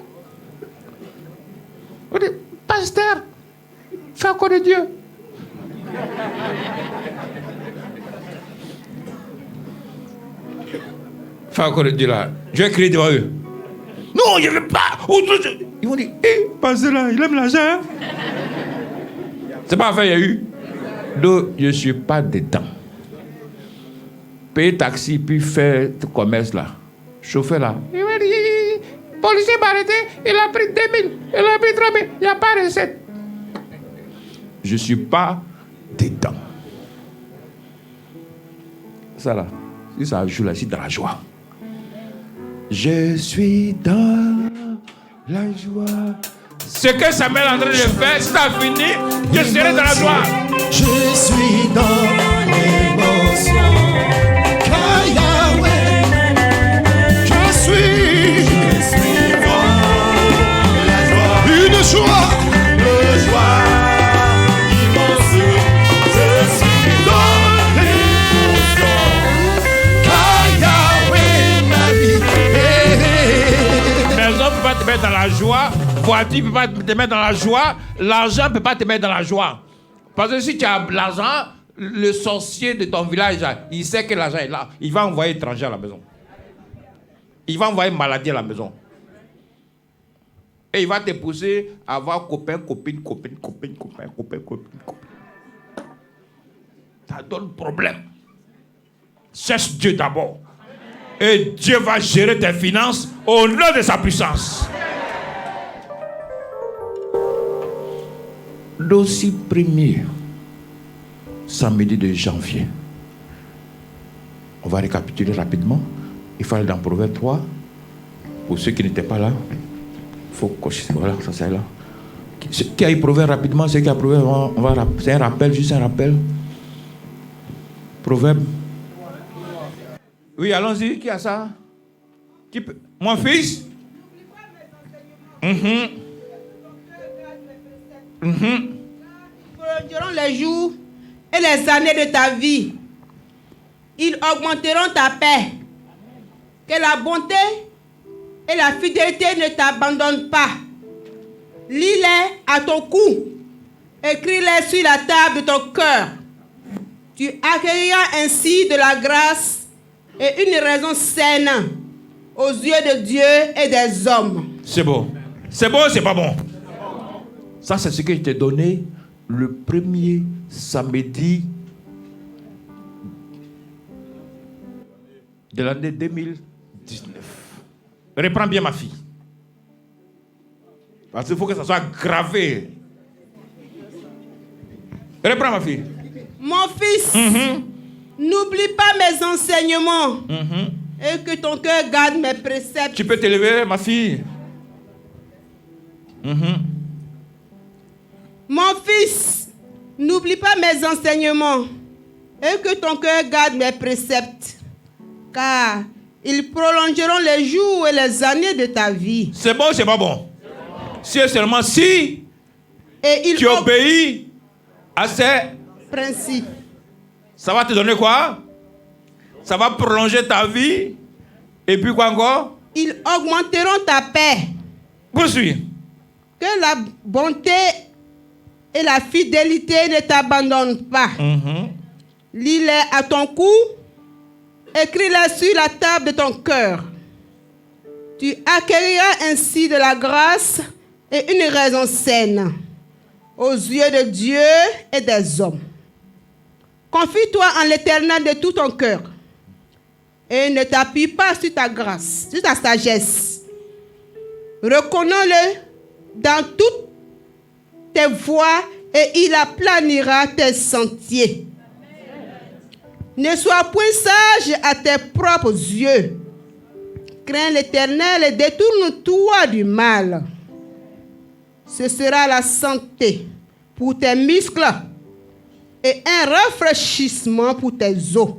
B: On dit, pasteur, fais encore de Dieu. Fais encore de Dieu là. Je vais crier devant eux. Non, je ne veux pas. Ils vont dire, pasteur là, il aime l'argent. C'est pas affaire, il y a eu. Donc, je ne suis pas dedans. Payer taxi, puis faire commerce là. Chauffeur là. Il m'a dit, policier m'a arrêté, il a pris 2000, il a pris 3000, il n'y a pas de recette. Je ne suis pas dedans. Ça là, si ça joue là, c'est dans la joie. Je suis dans la joie. Ce que Samuel est en train de faire, si ça a fini, je serai dans la joie.
A: Je suis dans l'émotion. Car Yahweh, je suis dans la joie. Une joie immense. Je suis dans l'émotion. Car Yahweh m'a vie.
B: Maison ne peut pas te mettre dans la joie. Voiture ne peut pas te mettre dans la joie. L'argent ne peut pas te mettre dans la joie. Parce que si tu as l'argent, le sorcier de ton village, il sait que l'argent est là. Il va envoyer étranger à la maison. Il va envoyer maladie à la maison. Et il va te pousser à avoir copain. Ça donne problème. Cherche Dieu d'abord. Et Dieu va gérer tes finances au nom de sa puissance. D'aussi premier samedi de janvier. On va récapituler rapidement. Il faut aller dans Proverbe 3. Pour ceux qui n'étaient pas là, il faut cocher. Voilà, ça c'est là. Qui a eu Proverbe rapidement? Ceux qui a Proverbe, c'est un rappel, juste un rappel. Proverbe. Oui, allons-y. Qui a ça? Qui peut? Mon fils?
G: Prolongeront les jours et les années de ta vie. Ils augmenteront ta paix. Que la bonté et la fidélité ne t'abandonnent pas. Lis-les à ton cou. Écris-les sur la table de ton cœur. Tu accueilleras ainsi de la grâce et une raison saine aux yeux de Dieu et des hommes.
B: C'est bon. C'est bon, c'est pas bon. Ça, c'est ce que je t'ai donné le premier samedi de l'année 2019. Reprends bien ma fille. Parce qu'il faut que ça soit gravé. Reprends, ma fille.
G: Mon fils, n'oublie pas mes enseignements et que ton cœur garde mes préceptes.
B: Tu peux t'élever, ma fille.
G: Mon fils, n'oublie pas mes enseignements et que ton cœur garde mes préceptes, car ils prolongeront les jours et les années de ta vie.
B: C'est bon, c'est pas bon. C'est seulement si
G: Et
B: tu obéis à ces
G: principes.
B: Ça va te donner quoi? Ça va prolonger ta vie. Et puis quoi encore?
G: Ils augmenteront ta paix.
B: Poursuis.
G: Que la bonté et la fidélité ne t'abandonnent pas. Lis-les à ton cou. Écris-les sur la table de ton cœur. Tu acquériras ainsi de la grâce et une raison saine aux yeux de Dieu et des hommes. Confie-toi en l'Éternel de tout ton cœur et ne t'appuie pas sur ta grâce, sur ta sagesse. Reconnais-le dans toutes tes voies et il aplanira tes sentiers. Ne sois point sage à tes propres yeux. Crains l'Éternel et détourne-toi du mal. Ce sera la santé pour tes muscles et un rafraîchissement pour tes os.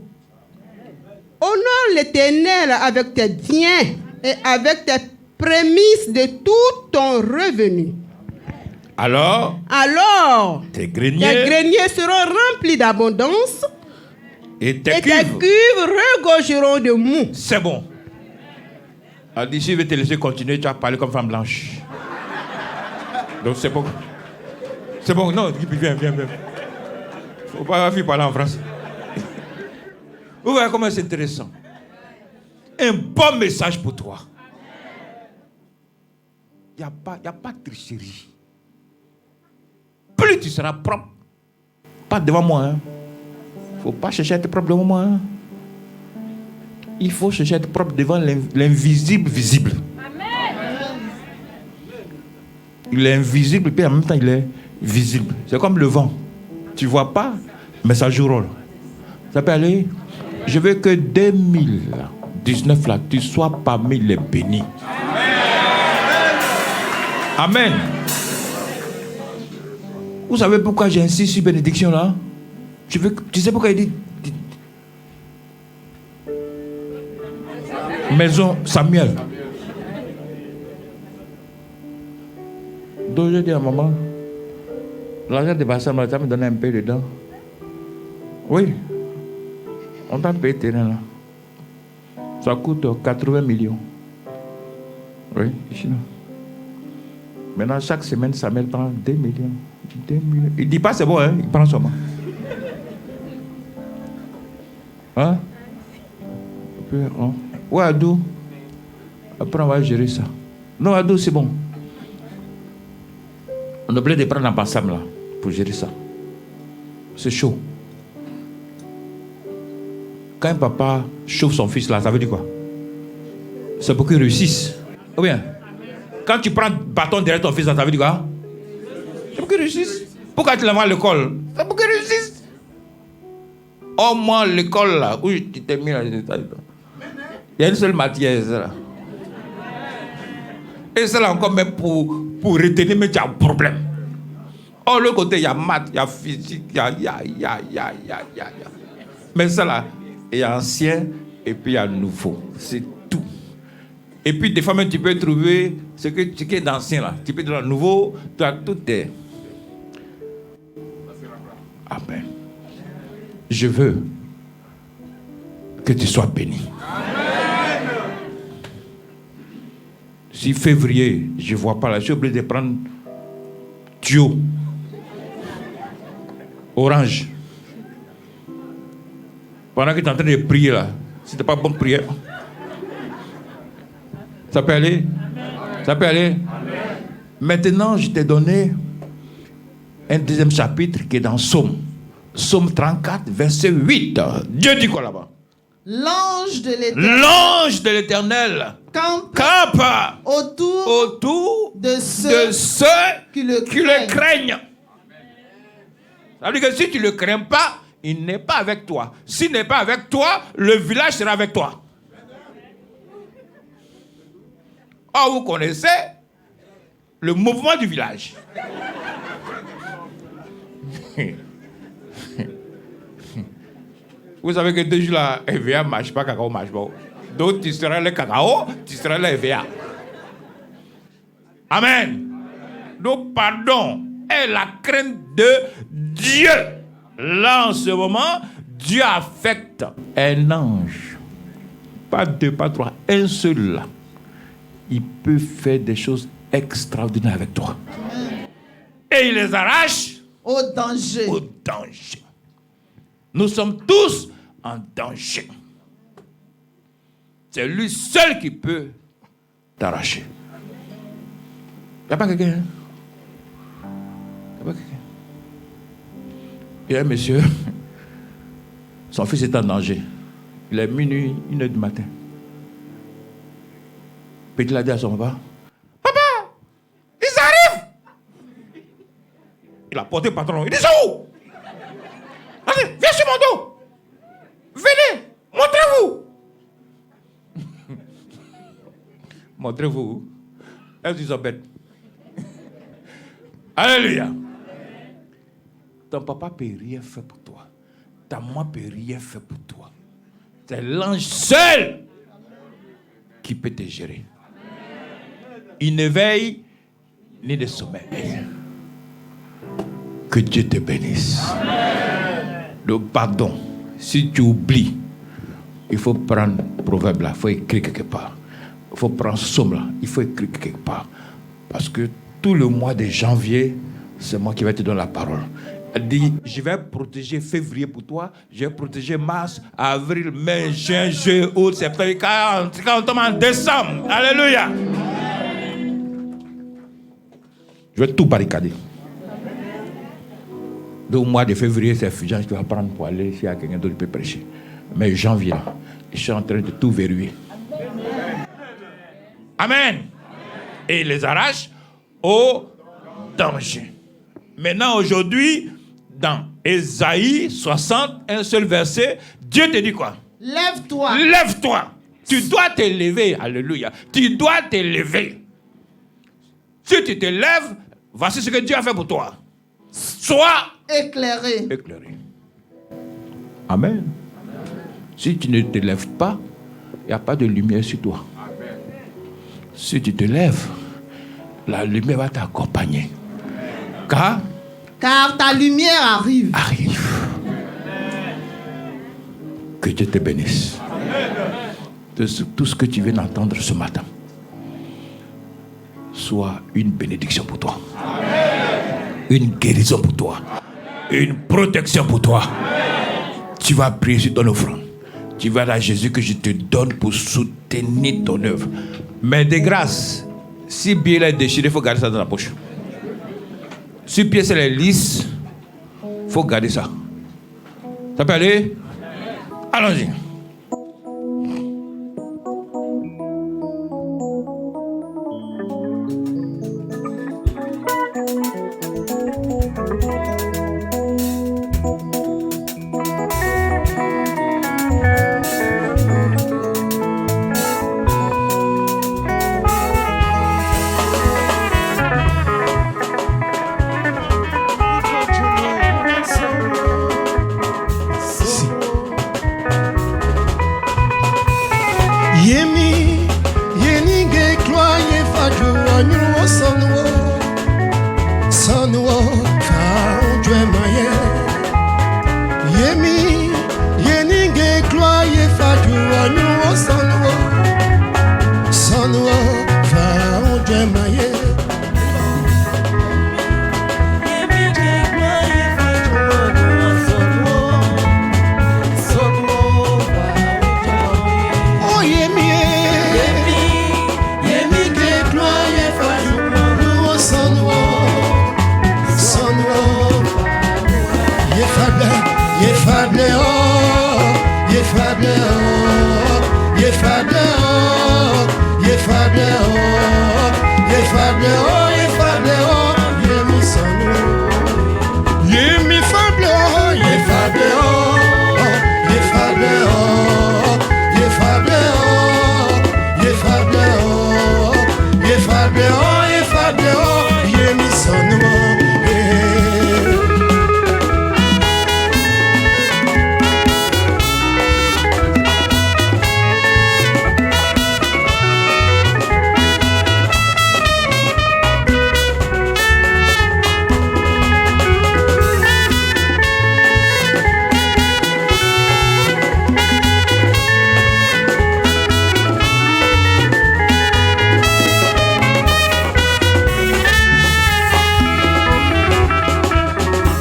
G: Honore l'Éternel avec tes biens et avec tes prémices de tout ton revenu.
B: Alors, tes
G: greniers seront remplis d'abondance
B: et tes
G: cuves regorgeront de mou.
B: C'est bon. Alors, d'ici, je vais te laisser continuer. Tu vas parler comme femme blanche. Donc, c'est bon. C'est bon. Non, viens. Faut pas la fille parler en France. Vous voyez comment c'est intéressant. Un bon message pour toi. Il n'y a pas de tricherie. Plus tu seras propre. Pas devant moi. Il ne faut pas chercher à être propre devant moi. Il faut chercher à être propre devant l'invisible visible. Il est invisible, puis en même temps, il est visible. C'est comme le vent. Tu ne vois pas, mais ça joue rôle. Ça peut aller. Je veux que 2019, là, tu sois parmi les bénis. Amen. Vous savez pourquoi j'insiste sur bénédiction, là? Tu sais pourquoi il dit... Maison Samuel. Donc je dis à maman, l'argent de Bassam, tu me donné un peu dedans. Oui, on t'a payé terrain là. Ça coûte 80 millions. Oui, ici là. Maintenant, chaque semaine, Samuel prend 2 millions. 2 millions. Il ne dit pas c'est bon, hein? Il prend seulement. Hein? Ouais, Adou. Après, on va gérer ça. Non, Adou, c'est bon. On a oublié de prendre un Bassam là pour gérer ça. C'est chaud. Quand un papa chauffe son fils là, ça veut dire quoi? C'est pour qu'il réussisse. Ou bien, quand tu prends le bâton derrière ton fils là, ça veut dire quoi? C'est pour qu'il réussisse. Pourquoi tu l'envoies à l'école? C'est pour qu'il réussisse. Au moins l'école là, où tu t'es mis là, il y a une seule matière, ça là. Et c'est là encore même pour retenir, mais tu as un problème. Oh, l'autre côté, il y a maths, il y a physique, il y a. Mais ça là, il y a ancien et puis il y a nouveau. C'est tout. Et puis des fois même tu peux trouver ce qui est d'ancien là. Tu peux trouver nouveau, tu as tout est. Amen. Je veux que tu sois béni. Si février, je ne vois pas là, je suis obligé de prendre tuyau, orange. Pendant que tu es en train de prier là, si ce n'est pas bonne prière, ça peut aller? Ça peut aller? Maintenant, je t'ai donné un deuxième chapitre qui est dans Psaume. Psaume 34, verset 8. Dieu dit quoi là-bas?
C: L'ange de l'Éternel.
B: L'ange de l'Éternel campe
C: autour
B: de
C: de ceux
B: ceux qui le craignent. Ça veut dire que si tu ne le crains pas, il n'est pas avec toi. S'il n'est pas avec toi, le village sera avec toi. Or, vous connaissez le mouvement du village. Vous savez que deux jours là, EVA ne marche pas, cacao ne marche pas. Donc tu seras le cacao, tu seras le EVA. Amen. Donc pardon est la crainte de Dieu. Là en ce moment, Dieu affecte un ange. Pas deux, pas trois, un seul là. Il peut faire des choses extraordinaires avec toi. Et il les arrache
C: Au danger.
B: au danger. Nous sommes tous en danger. C'est lui seul qui peut t'arracher. Il n'y a pas quelqu'un. Il n'y a pas quelqu'un. Il y a un monsieur, son fils est en danger. Il est minuit, 1h du matin. Petit l'a dit à son papa, papa, ils arrivent. Il a porté le patron. Il dit, c'est où? Allez, viens sur mon dos. Venez, montrez-vous. Montrez-vous. Est-ce qu'ils sont bêtes? Alléluia. Ton papa ne peut rien faire pour toi. Ta maman ne peut rien faire pour toi. C'est l'ange seul qui peut te gérer. Il ne veille ni de sommeil. Que Dieu te bénisse. Le pardon, si tu oublies, il faut prendre proverbe là, il faut écrire quelque part. Il faut prendre somme là, il faut écrire quelque part. Parce que tout le mois de janvier, c'est moi qui vais te donner la parole. Elle dit, je vais protéger février pour toi, je vais protéger mars, avril, mai, juin, juillet, août, septembre, quand on tombe en décembre. Alléluia. Je vais tout barricader. Donc, au mois de février, c'est Jean qui va prendre pour aller s'il y a quelqu'un d'autre qui peut prêcher. Mais janvier, je suis en train de tout verrouiller. Amen. Et il les arrache au danger. Maintenant, aujourd'hui, dans Ésaïe 60, un seul verset, Dieu te dit quoi?
C: Lève-toi.
B: Lève-toi. Tu dois te lever. Alléluia. Tu dois te lever. Si tu te lèves, voici ce que Dieu a fait pour toi. Sois
C: Éclairé.
B: éclairé. Amen. Si tu ne te lèves pas, il n'y a pas de lumière sur toi. Si tu te lèves, la lumière va t'accompagner. Car
C: ta lumière arrive.
B: Que Dieu te bénisse. De tout ce que tu viens d'entendre ce matin soit une bénédiction pour toi. Une guérison pour toi. Une protection pour toi. Tu vas prier sur ton offrande. Tu vas à Jésus que je te donne pour soutenir ton œuvre. Mais de grâce, si bien est déchiré, il faut garder ça dans la poche. Si pièce est lisse, il faut garder ça. Ça peut aller? Allons-y.
A: Yemi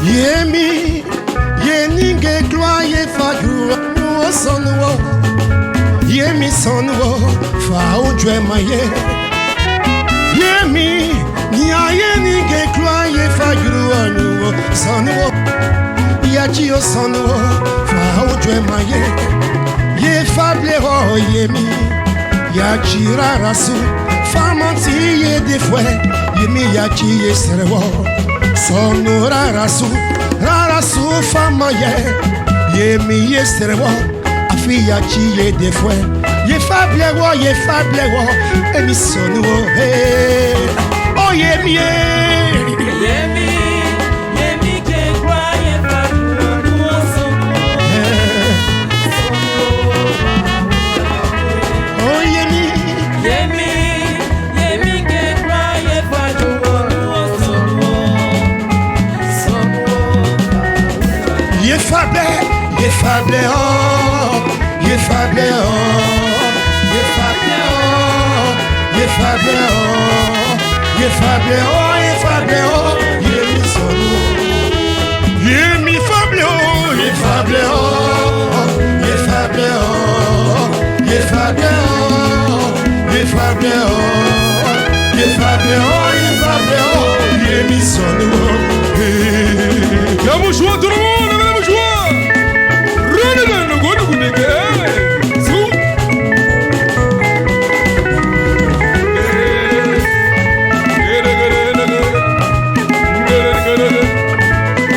A: Yemi, yeninge gloire fagura no sonwo. Yemi sonwo, fa ojwe maye. Yemi, nya yeninge gloire fagura no sonwo. Yachi o sonwo, fa ojwe maye. Ye fable ho yemi, yachi rarasu, famanti ye defwe, yemi yachi ye serwo. Sono rarasu, rarasu famaye. Yemi ye serwo, afi yachi ye defwe. Ye fable wo, emi sono hey. Oh yemi ye. Ye fable oh, ye fable oh, ye fable oh, ye fable oh, ye fable oh, ye fable oh, ye mi solo. Ye mi fable oh, ye fable oh, ye fable oh, ye fable oh, ye fable oh, ye fable oh, ye fable oh, ye mi solo.
H: Vamos jouer tout le monde, vamos jouer.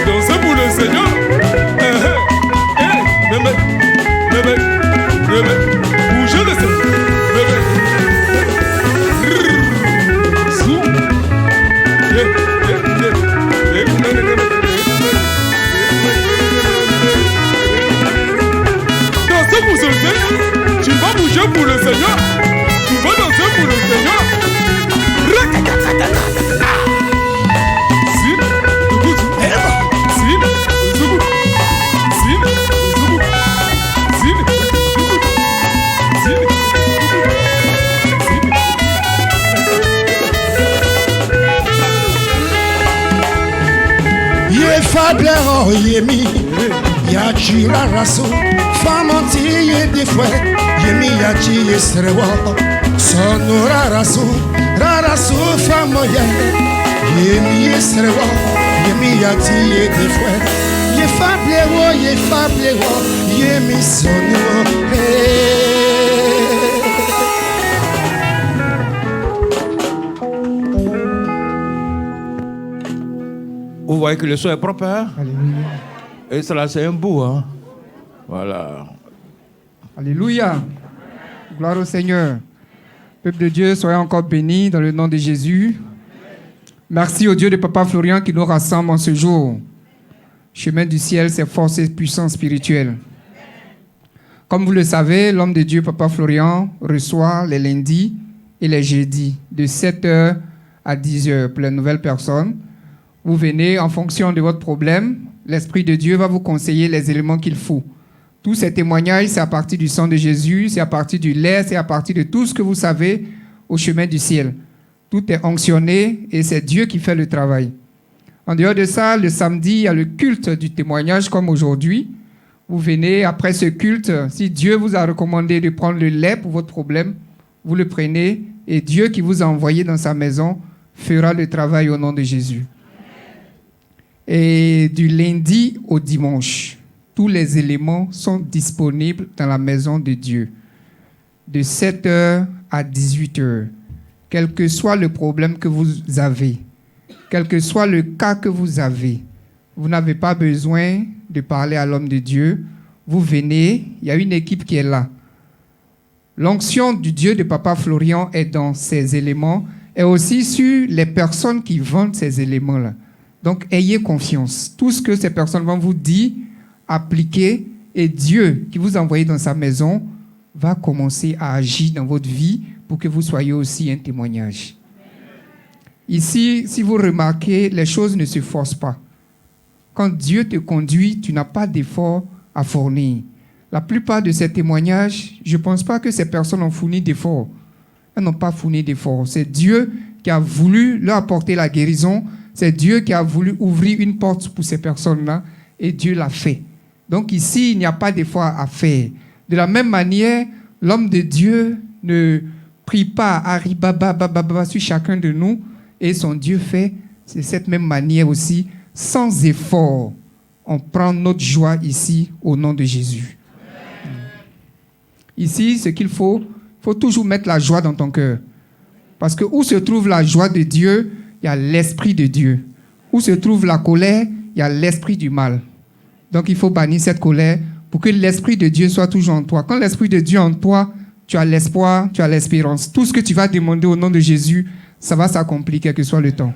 I: Dansez pour le Seigneur. Bougez le Seigneur. Tu vas bouger pour le Seigneur. Tu vas danser pour le Seigneur.
A: Ye fable oh yemi, yachi rarasu, famanti ye defwe, yemi yachi ye serwa, sono rarasu, rarasu famoye, yemi ye serwa, yemi yachi ye defwe, ye fable oh, yemi sono hey.
B: Vous voyez que le son est propre, hein?
E: Alléluia.
B: Et cela, c'est un bout, hein? Voilà.
E: Alléluia. Gloire au Seigneur. Peuple de Dieu, soyez encore bénis dans le nom de Jésus. Merci au Dieu de Papa Florian qui nous rassemble en ce jour. Chemin du ciel, c'est force et puissance spirituelle. Comme vous le savez, l'homme de Dieu, Papa Florian, reçoit les lundis et les jeudis de 7h à 10h pour les nouvelles personnes. Vous venez en fonction de votre problème. L'Esprit de Dieu va vous conseiller les éléments qu'il faut. Tous ces témoignages, c'est à partir du sang de Jésus, c'est à partir du lait, c'est à partir de tout ce que vous savez au chemin du ciel. Tout est onctionné et c'est Dieu qui fait le travail. En dehors de ça, le samedi, il y a le culte du témoignage comme aujourd'hui. Vous venez après ce culte, si Dieu vous a recommandé de prendre le lait pour votre problème, vous le prenez et Dieu qui vous a envoyé dans sa maison fera le travail au nom de Jésus. Et du lundi au dimanche, tous les éléments sont disponibles dans la maison de Dieu. De 7h à 18h, quel que soit le problème que vous avez, quel que soit le cas que vous avez, vous n'avez pas besoin de parler à l'homme de Dieu. Vous venez, il y a une équipe qui est là. L'onction du Dieu de Papa Florian est dans ces éléments et aussi sur les personnes qui vendent ces éléments-là. Donc, ayez confiance. Tout ce que ces personnes vont vous dire, appliquez, et Dieu qui vous a envoyé dans sa maison va commencer à agir dans votre vie pour que vous soyez aussi un témoignage. Ici, si vous remarquez, les choses ne se forcent pas. Quand Dieu te conduit, tu n'as pas d'effort à fournir. La plupart de ces témoignages, je ne pense pas que ces personnes ont fourni d'efforts. Elles n'ont pas fourni d'efforts. C'est Dieu qui a voulu leur apporter la guérison c'est Dieu qui a voulu ouvrir une porte pour ces personnes-là et Dieu l'a fait. Donc ici, il n'y a pas d'effort à faire. De la même manière, l'homme de Dieu ne prie pas Aribaba sur chacun de nous et son Dieu fait. C'est de cette même manière aussi, sans effort, on prend notre joie ici au nom de Jésus. Ici, ce qu'il faut toujours mettre la joie dans ton cœur. Parce que où se trouve la joie de Dieu, il y a l'esprit de Dieu. Où se trouve la colère, il y a l'esprit du mal. Donc il faut bannir cette colère pour que l'esprit de Dieu soit toujours en toi. Quand l'esprit de Dieu est en toi, tu as l'espoir, tu as l'espérance. Tout ce que tu vas demander au nom de Jésus, ça va s'accomplir quel que soit le temps.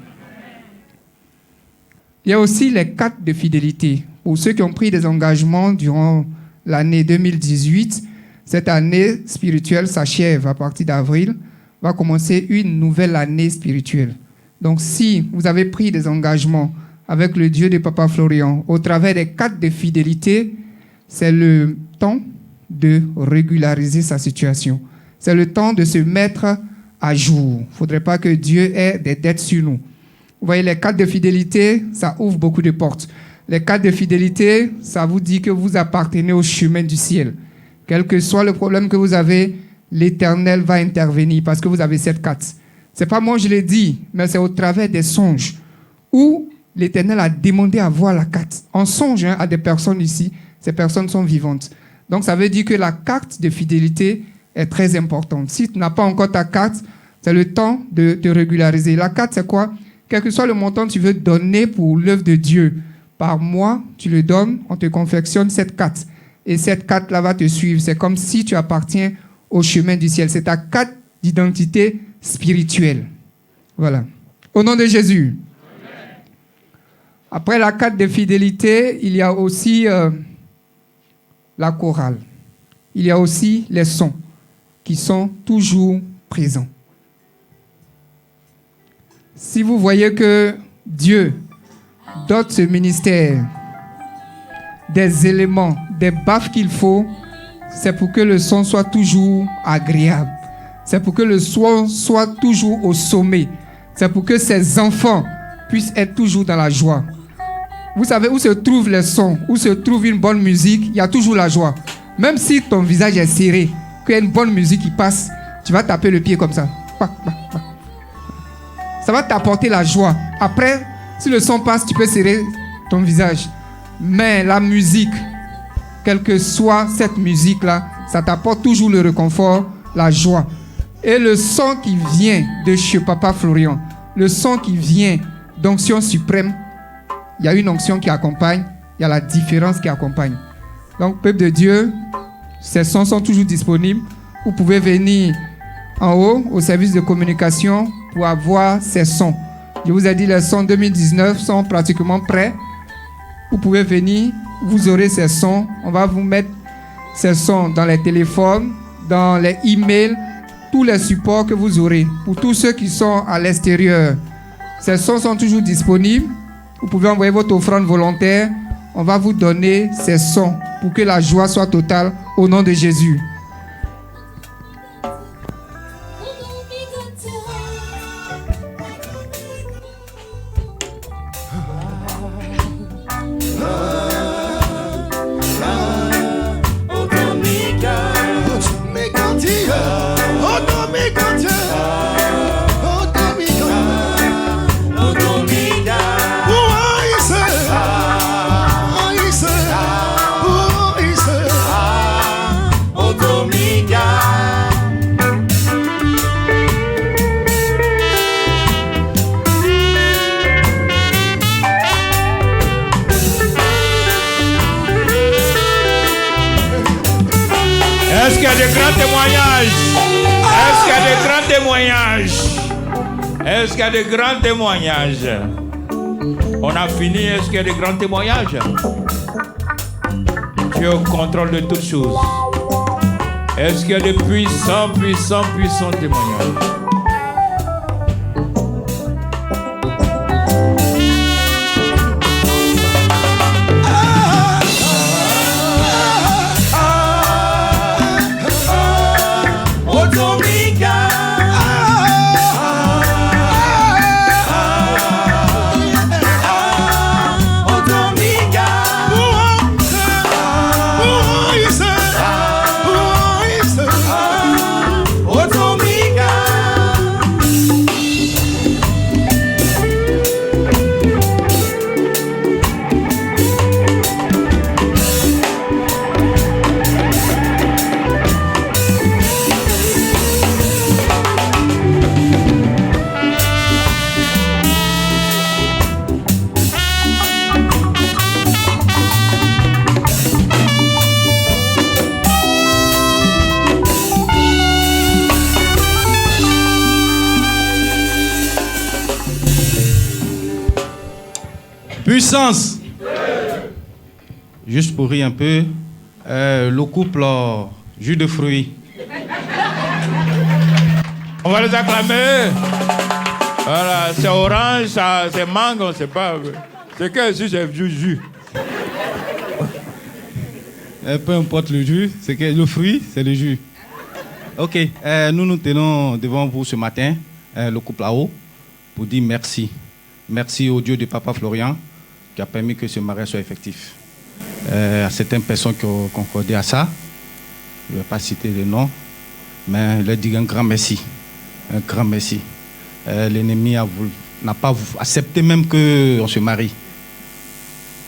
E: Il y a aussi les 4 de fidélité. Pour ceux qui ont pris des engagements durant l'année 2018, cette année spirituelle s'achève à partir d'avril, va commencer une nouvelle année spirituelle. Donc si vous avez pris des engagements avec le Dieu de Papa Florian au travers des 4 de fidélité, c'est le temps de régulariser sa situation. C'est le temps de se mettre à jour. Il ne faudrait pas que Dieu ait des dettes sur nous. Vous voyez, les 4 de fidélité, ça ouvre beaucoup de portes. Les 4 de fidélité, ça vous dit que vous appartenez au chemin du ciel. Quel que soit le problème que vous avez, l'Éternel va intervenir parce que vous avez cette 4. Ce n'est pas moi je l'ai dit, mais c'est au travers des songes où l'Éternel a demandé à voir la 4. En songe à des personnes ici, ces personnes sont vivantes. Donc ça veut dire que la carte de fidélité est très importante. Si tu n'as pas encore ta carte, c'est le temps de te régulariser. La carte, c'est quoi? Quel que soit le montant que tu veux donner pour l'œuvre de Dieu, par mois, tu le donnes, on te confectionne cette carte. Et cette carte-là va te suivre. C'est comme si tu appartiens au chemin du ciel. C'est ta carte d'identité spirituelle. Voilà. Au nom de Jésus. Amen. Après la carte de fidélité, il y a aussi la chorale. Il y a aussi les sons qui sont toujours présents. Si vous voyez que Dieu dote ce ministère des éléments, des baffes qu'il faut, c'est pour que le son soit toujours agréable. C'est pour que le son soit toujours au sommet. C'est pour que ces enfants puissent être toujours dans la joie. Vous savez où se trouvent les sons, où se trouve une bonne musique, il y a toujours la joie. Même si ton visage est serré, qu'il y a une bonne musique qui passe, tu vas taper le pied comme ça. Ça va t'apporter la joie. Après, si le son passe, tu peux serrer ton visage. Mais la musique, quelle que soit cette musique-là, ça t'apporte toujours le réconfort, la joie. Et le son qui vient de chez Papa Florian, le son qui vient d'onction suprême, il y a une onction qui accompagne, il y a la différence qui accompagne. Donc, peuple de Dieu, ces sons sont toujours disponibles. Vous pouvez venir en haut au service de communication pour avoir ces sons. Je vous ai dit, les sons 2019 sont pratiquement prêts. Vous pouvez venir, vous aurez ces sons. On va vous mettre ces sons dans les téléphones, dans les emails, tous les supports que vous aurez. Pour tous ceux qui sont à l'extérieur, ces sons sont toujours disponibles. Vous pouvez envoyer votre offrande volontaire. On va vous donner ces sons pour que la joie soit totale au nom de Jésus.
B: Est-ce qu'il y a de grands témoignages? Est-ce qu'il y a de grands témoignages? Est-ce qu'il y a de grands témoignages? On a fini. Est-ce qu'il y a de grands témoignages? Tu es au contrôle de toutes choses. Est-ce qu'il y a de puissants témoignages?
J: Puissance. Juste pour rire un peu, le couple jus de fruits.
B: On va les acclamer. Voilà, c'est orange, c'est mangue, on ne sait pas. C'est quel jus, c'est jus.
J: Peu importe le jus, c'est que le fruit, c'est le jus. Ok, nous tenons devant vous ce matin, le couple là-haut, pour dire merci. Merci au Dieu de Papa Florian qui a permis que ce mariage soit effectif. À certaines personnes qui ont concordé à ça, je ne vais pas citer les noms, mais je leur dis un grand merci. Un grand merci. L'ennemi n'a pas accepté même qu'on se marie.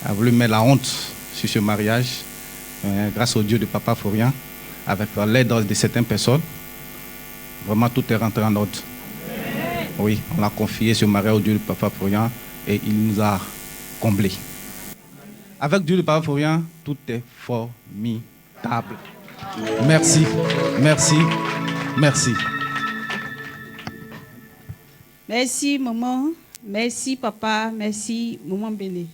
J: Il a voulu mettre la honte sur ce mariage. Grâce au Dieu de Papa Florian, avec l'aide de certaines personnes, vraiment tout est rentré en ordre. Oui, on a confié ce mariage au Dieu de Papa Florian et il nous a comblés. Avec Dieu de Papa Florian, tout est formidable. Merci, merci, merci.
K: Merci maman, merci papa, merci maman béni.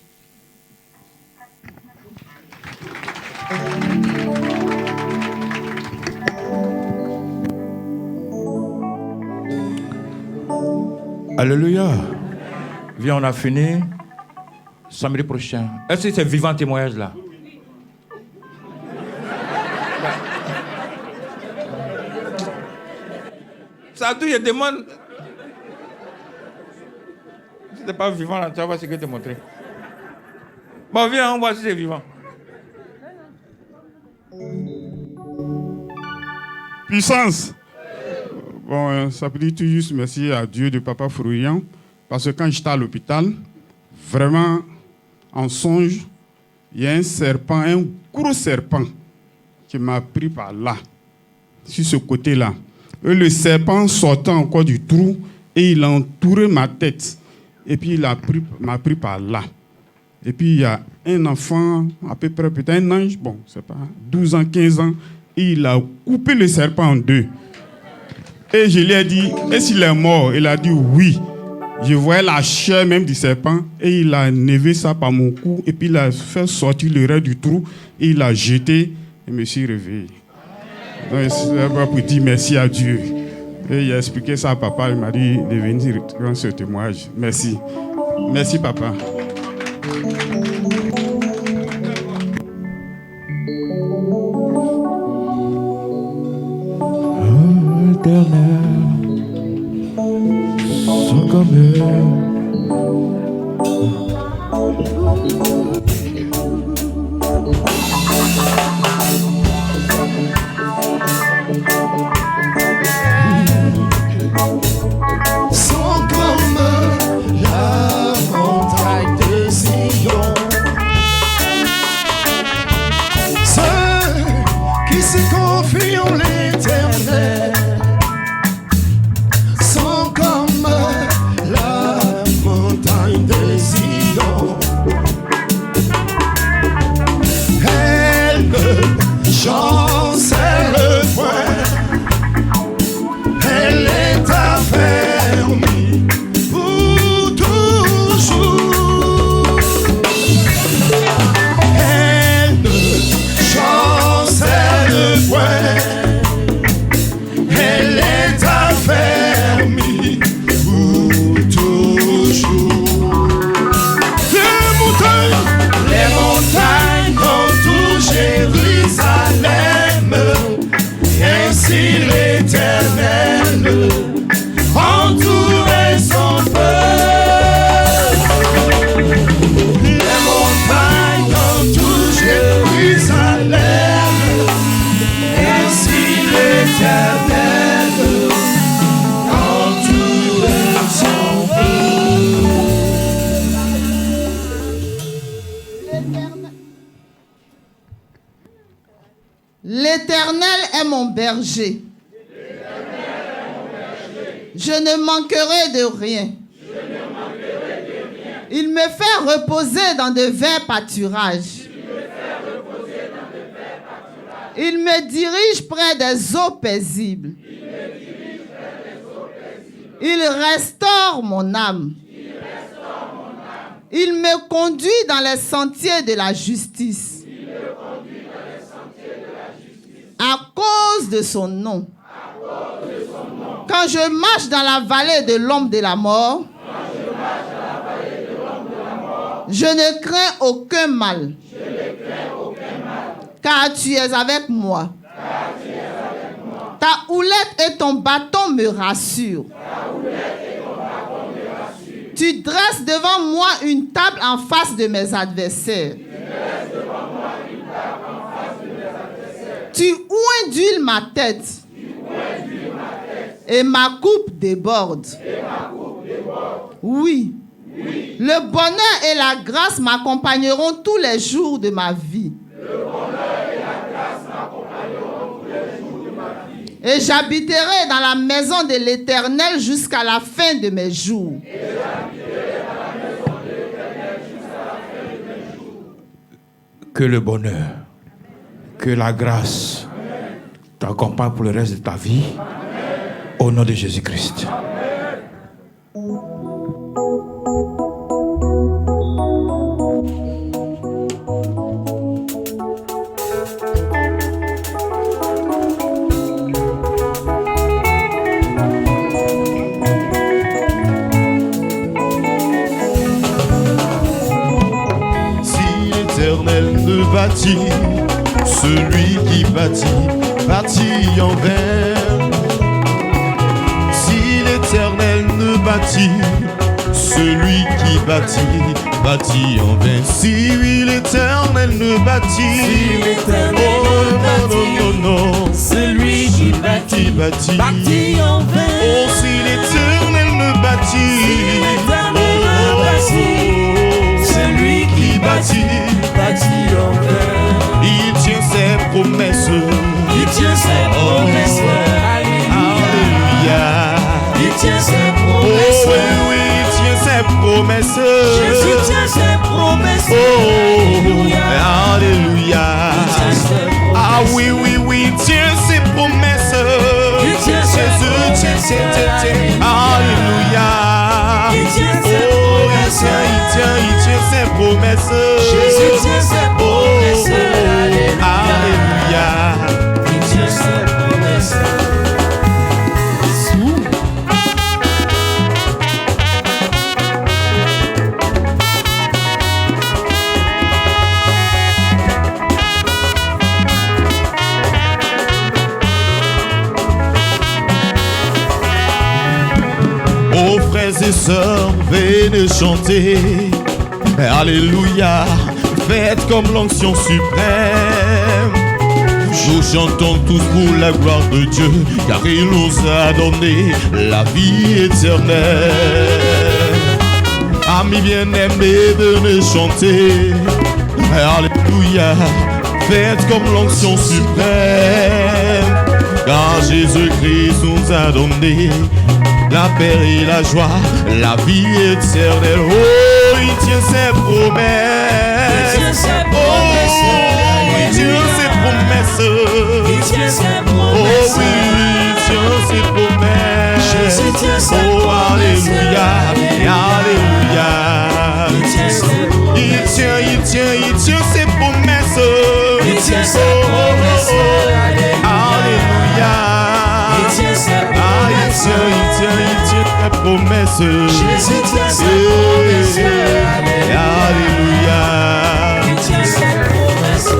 B: Alléluia. Viens, on a fini. Samedi prochain. Est-ce que c'est vivant témoignage là? Ça tout, je demande. Si c'est pas vivant là, tu vas voir ce que je te montrer. Bon, viens, on voit si c'est vivant.
I: Puissance. Bon, ça peut dire tout juste merci à Dieu de Papa Florian, parce que quand j'étais à l'hôpital, vraiment, en songe, il y a un serpent, un gros serpent, qui m'a pris par là, sur ce côté-là. Et le serpent sortait encore du trou et il a entouré ma tête. Et puis il m'a pris par là. Et puis il y a un enfant, à peu près peut-être un ange, bon, c'est pas, 12 ans, 15 ans, et il a coupé le serpent en deux. Et je lui ai dit, est-ce qu'il est mort? Il a dit oui. Je voyais la chair même du serpent et il a enlevé ça par mon cou et puis il a fait sortir le reste du trou et il a jeté et je me suis réveillé. Donc c'est pour dire merci à Dieu. Et il a expliqué ça à papa, il m'a dit de venir rendre ce témoignage. Merci. Merci papa.
A: Sans comme la montagne de Sion, ceux qui se confient en l'Éternel sont comme la montagne de Sion. Elle ne chancelle point, elle est affermie pour toujours. Elle ne chancelle point, elle est affermie pour toujours. Les montagnes entourent Jérusalem, ainsi l'Éternel entourait son peuple. Les montagnes entourent Jérusalem, ainsi l'Éternel entourait son peuple.
C: L'Éternel est mon berger. Je ne manquerai de rien. Il me fait reposer dans de verts pâturages. Il me dirige près des eaux paisibles. Il restaure mon âme. Il me conduit dans les sentiers de la justice. À cause de son nom. Quand je marche dans la vallée de l'ombre de la mort, je ne crains aucun mal. Car tu es avec moi. Ta houlette et ton bâton me rassurent. Tu dresses devant moi une table en face de mes adversaires. Tu oindules ma tête. Et ma coupe déborde. Oui. Le bonheur et la grâce m'accompagneront tous les jours de ma vie. Et j'habiterai dans la maison de l'Éternel jusqu'à la fin de mes jours.
B: Que le bonheur, que la grâce t'accompagne pour le reste de ta vie. Au nom de Jésus-Christ.
L: Bâtit, celui qui bâtit, bâtit en vain. Si l'Éternel ne bâtit, celui qui bâtit, bâtit en vain. Si l'Éternel ne bâtit, non, celui qui bâtit, bâtit en vain. Oh, si l'Éternel ne bâtit, celui qui bâtit, bâtit en vain. Il tient ses promesses. Il tient ses promesses. Alléluia. Il tient ses promesses. Oh oui, il tient ses promesses. Jésus tient ses promesses. Oh, alléluia. Ah oui, oui, oui, il tient ses promesses. Jésus tient. Alléluia. Oh, il tient ses promesses. Jésus tient ses promesses. Alléluia. Il tient ses promesses. Oh frères et sœurs, venez chanter. Alléluia, faites comme l'onction suprême. Nous chantons tous pour la gloire de Dieu, car il nous a donné la vie éternelle. Amis bien-aimés, venez chanter. Alléluia, faites comme l'onction suprême, car Jésus-Christ nous a donné la paix et la joie, la vie éternelle. Oh, il tient ses promesses. Il tient ses promesses. Oh, il tient ses promesses. Il tient ses promesses. Oh oui, il tient ses promesses. Jésus tient ses promesses. Oh, alléluia, alléluia. Il tient ses promesses. Il tient ses promesses. Il tient ses promesses. Alléluia. Il tient ses promesses. Il tient ses promesses. Jésus tient ses promesses. Alléluia. Il tient ses promesses.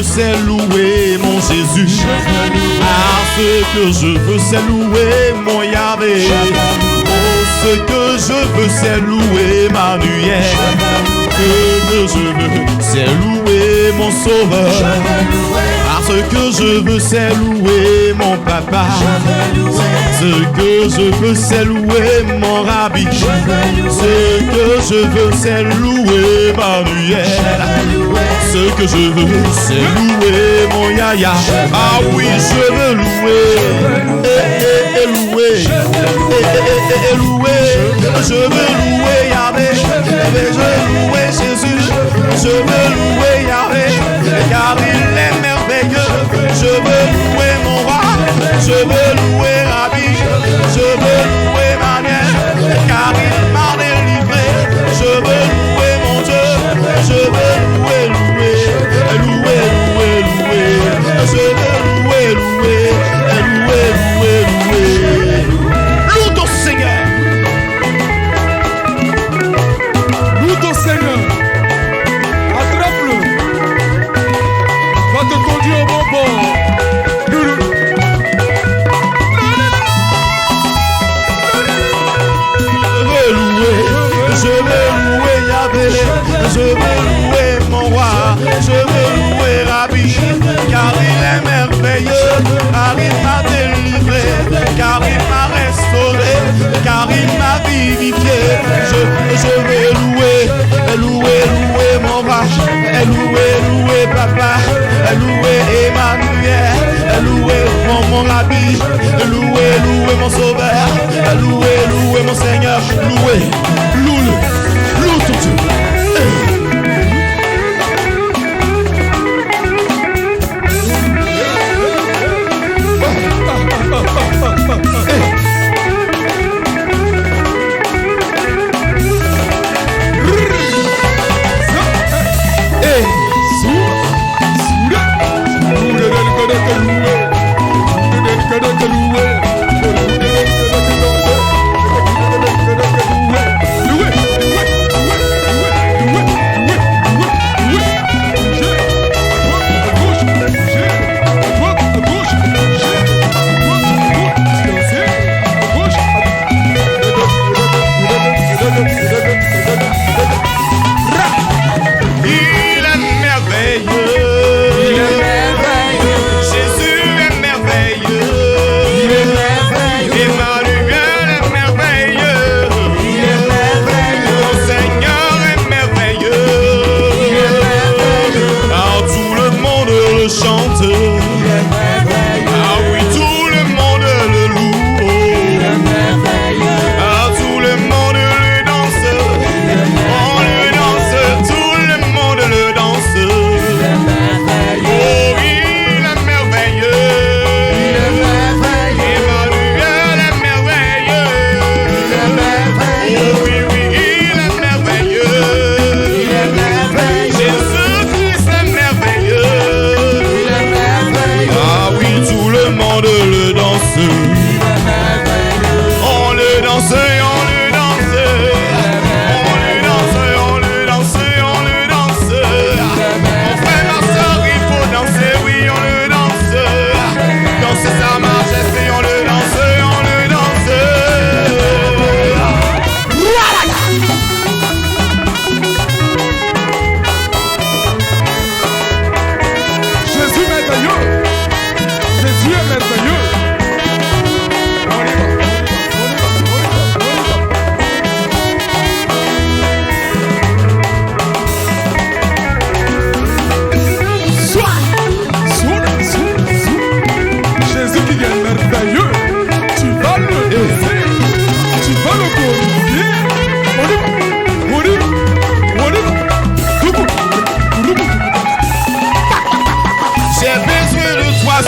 L: C'est louer mon Jésus. Ah, ce que je veux, c'est louer mon Yahvé. Oh, ce que je veux, c'est louer Manuel. Ce que je veux, c'est louer mon Sauveur. Car ce que je veux c'est louer mon papa. Ce que je veux c'est louer mon rabbi. Ce que je veux c'est louer Manuel. Ce que je veux c'est louer mon yaya. Ah oui, je veux louer. Louer. Je veux louer Yahvé. Je veux louer Jésus. Je veux louer Yahvé. Car il est merveilleux. Je veux louer mon roi. Je veux louer Rabbi. Je veux louer Manuel. Car il m'a délivré. Je veux louer mon Dieu. Je veux louer, louer. Je veux louer, louer. Loue ton Seigneur.
H: Loue ton Seigneur. Attrape-le. Va te conduire au bon bord.
L: Je veux louer Yahvé. Je veux louer mon roi. Je veux louer Rabbi. Car il est merveilleux. Car il m'a délivré. Car il m'a restauré. Car il m'a vivifié. Je veux louer mon roi. Louer papa. Louer Emmanuel. Louer mon Rabbi. Louer mon sauveur. Louer mon Seigneur. Loue ton Dieu.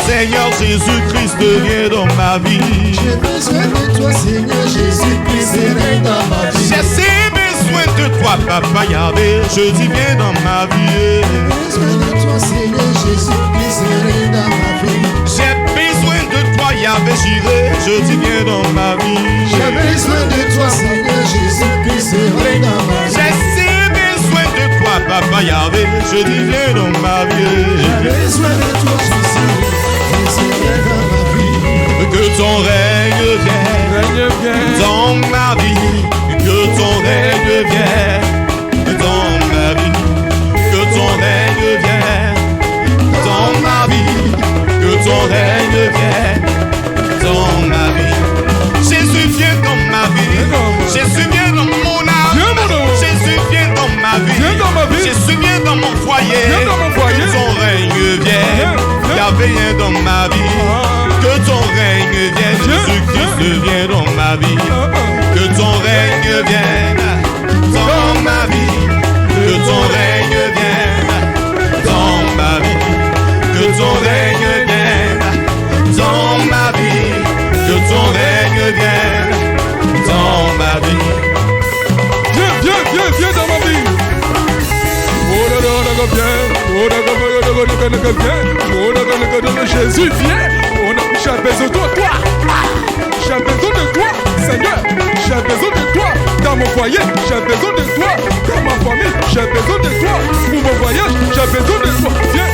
L: Seigneur Jésus-Christ viens dans ma vie.
A: J'ai besoin de toi, Seigneur Jésus-Christ, viens dans ma vie.
L: J'ai si besoin de toi, Papa Yahvé, je dis viens dans ma vie.
A: J'ai besoin de toi, Seigneur Jésus-Christ, viens dans ma vie.
L: J'ai besoin de toi, Yahvé, j'irai, je dis viens dans ma vie.
A: J'ai besoin de toi, Seigneur Jésus-Christ, viens dans ma vie.
L: J'ai si besoin de toi, Papa Yahvé, je dis viens dans ma vie.
A: J'ai besoin de toi, Jésus, viens dans ma vie.
L: Que ton règne vienne dans ma vie. Que ton règne vienne dans ma vie. Que ton règne vienne dans ma vie. viens dans ma vie. Que ton règne vienne dans ma vie. Que ton règne vienne dans ma vie. Que ton règne vienne dans ma vie. Que ton règne vienne dans ma vie.
H: Viens dans ma vie. Jésus, viens. J'ai besoin de toi. J'ai besoin de toi, Seigneur. J'ai besoin de toi dans mon foyer. J'ai besoin de toi dans ma famille. J'ai besoin de toi pour mon voyage. J'ai besoin de toi. Viens.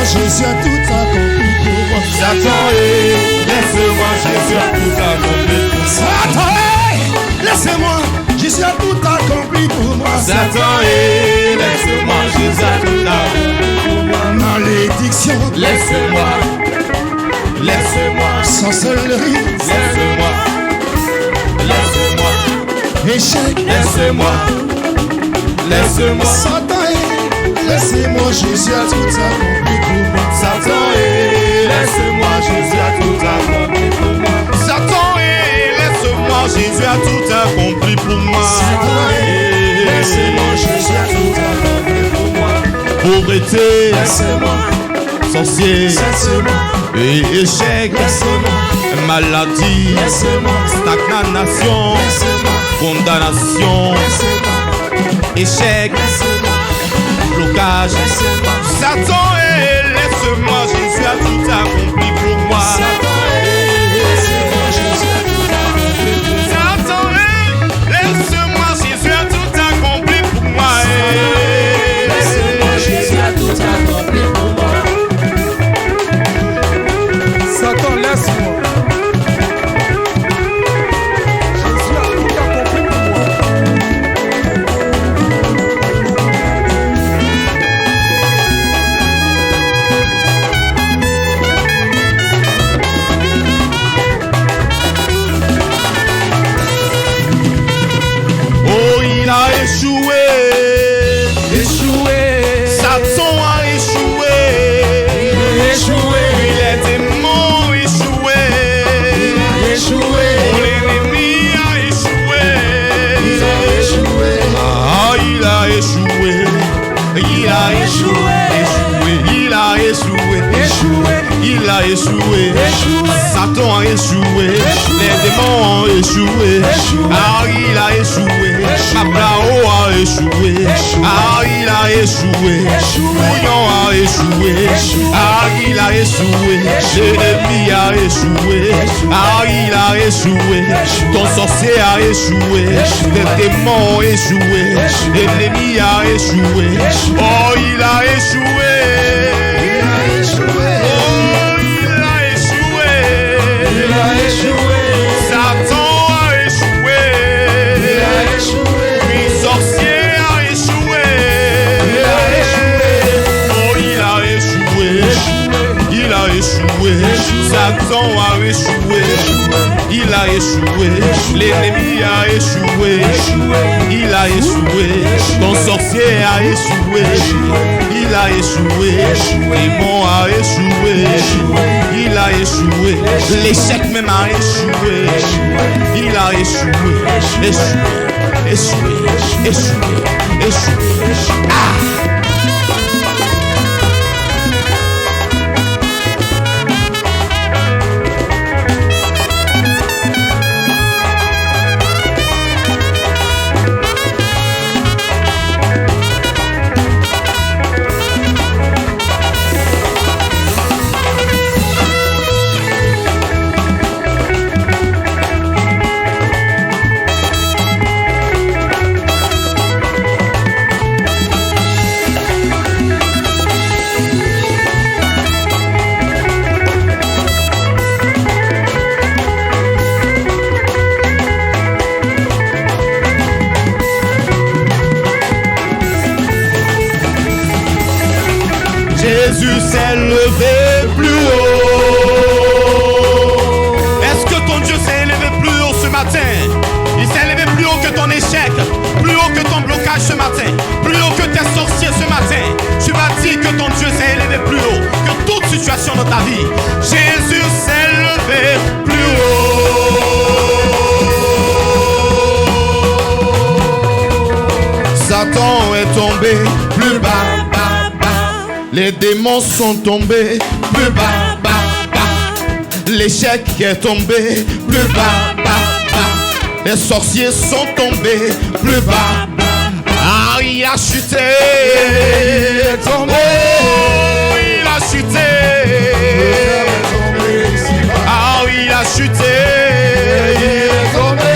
A: Jésus a tout accompli pour moi.
L: Satan, laisse-moi, Jésus a tout accompli pour moi.
A: Satan, laissez-moi, Jésus a tout accompli pour moi.
L: Satan, laisse-moi, Jésus a tout accompli pour moi.
A: Malédiction,
L: laisse-moi.
A: Sorcellerie,
L: laisse-moi.
A: Échec,
L: laisse-moi.
A: Satan, laissez-moi, Jésus a tout accompli pour moi.
L: Satan, laisse-moi, Jésus a tout accompli pour moi. Satan, laisse-moi, Jésus a tout accompli pour moi.
A: Satan, laissez-moi, Jésus a tout accompli pour moi.
L: Pauvreté,
A: laissez-moi.
L: Sorcier,
A: laissez-moi.
L: Et échec,
A: laissez-moi.
L: Maladie,
A: laissez-moi.
L: Stagnation,
A: laissez-moi.
L: Condamnation,
A: laissez-moi.
L: Échec,
A: laissez-moi.
L: Blocage,
A: laissez-moi.
L: Satan, laisse-moi, Jésus a tout accompli pour moi.
A: Satan, laissez-moi, Jésus a tout accompli pour moi.
L: Satan, laisse-moi, Jésus a tout accompli pour moi.
A: Laissez-moi, Jésus a tout accompli pour moi.
H: Satan, laisse-moi. Jésus a tout accompli pour moi.
L: Oh, il a échoué. Satan a échoué. Il est démon échoué. Mon ennemi a échoué. Ah, il a échoué. Il a échoué. Il a échoué. Il a échoué. Satan a échoué. Les démons ont échoué. Ah, il a échoué. Abrao a échoué. Ah, il a échoué. Bouillon a échoué. Ah, il a échoué. Jérémie a échoué. Ah, il a échoué. Ton sorcier a échoué. Tes démons ont échoué. L'ennemi a échoué. Oh, il a échoué. Satan a échoué. Puis sorcier a échoué. Oh, il a échoué. Il a échoué. Satan a échoué. Il a échoué. L'ennemi a échoué. Il a échoué. Ton sorcier a échoué. Il a échoué. Démon a échoué. Il a échoué. L'échec même a échoué. Il a échoué. Échoué. Ah! Jésus s'est levé plus haut. Est-ce que ton Dieu s'est élevé plus haut ce matin? Il s'est élevé plus haut que ton échec, plus haut que ton blocage ce matin, plus haut que tes sorciers ce matin. Tu m'as dit que ton Dieu s'est élevé plus haut que toute situation dans ta vie. Jésus s'est levé plus haut. Satan est tombé plus bas, bas, bas. Les démons sont tombés plus bas, bas, bas. L'échec est tombé plus bas, bas, bas. Les sorciers sont tombés plus bas, bas. Ah, il a chuté. Il est tombé. Oh, il a chuté. Ah, il a chuté. Il est tombé.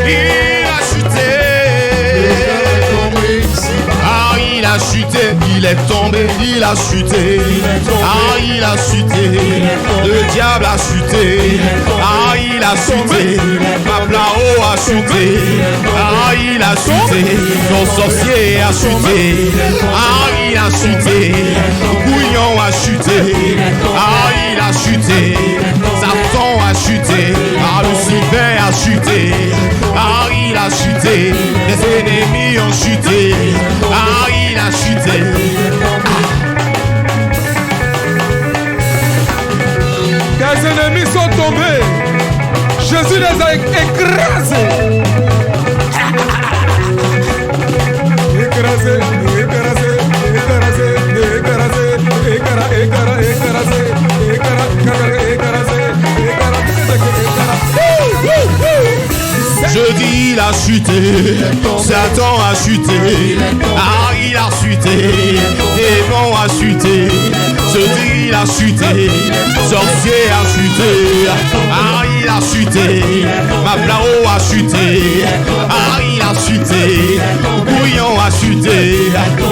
L: Il a chuté. Ah, il a chuté, il est tombé, il a chuté. Ah, il a chuté, le diable a chuté. Ah, il a chuté, Paplao a chuté. Ah, il a chuté, ton sorcier a chuté. Ah, il a chuté, Bouillon a chuté. Ah, il a chuté, Satan a chuté. Ah, Lucifer a chuté. Ah, il a chuté, les ennemis ont chuté. Ah, il a chuté.
H: Tes ennemis sont tombés. Jésus les a écrasés. Écrasés, écrasés, écrasés, écrasés, écrasés, écrasés,
L: Je dis il a chuté, Satan a chuté, ah il a chuté, démon a chuté, je dis il a chuté, sorcier a chuté, ah il a chuté, Maplao a chuté, ah il a chuté, Bouillon a chuté,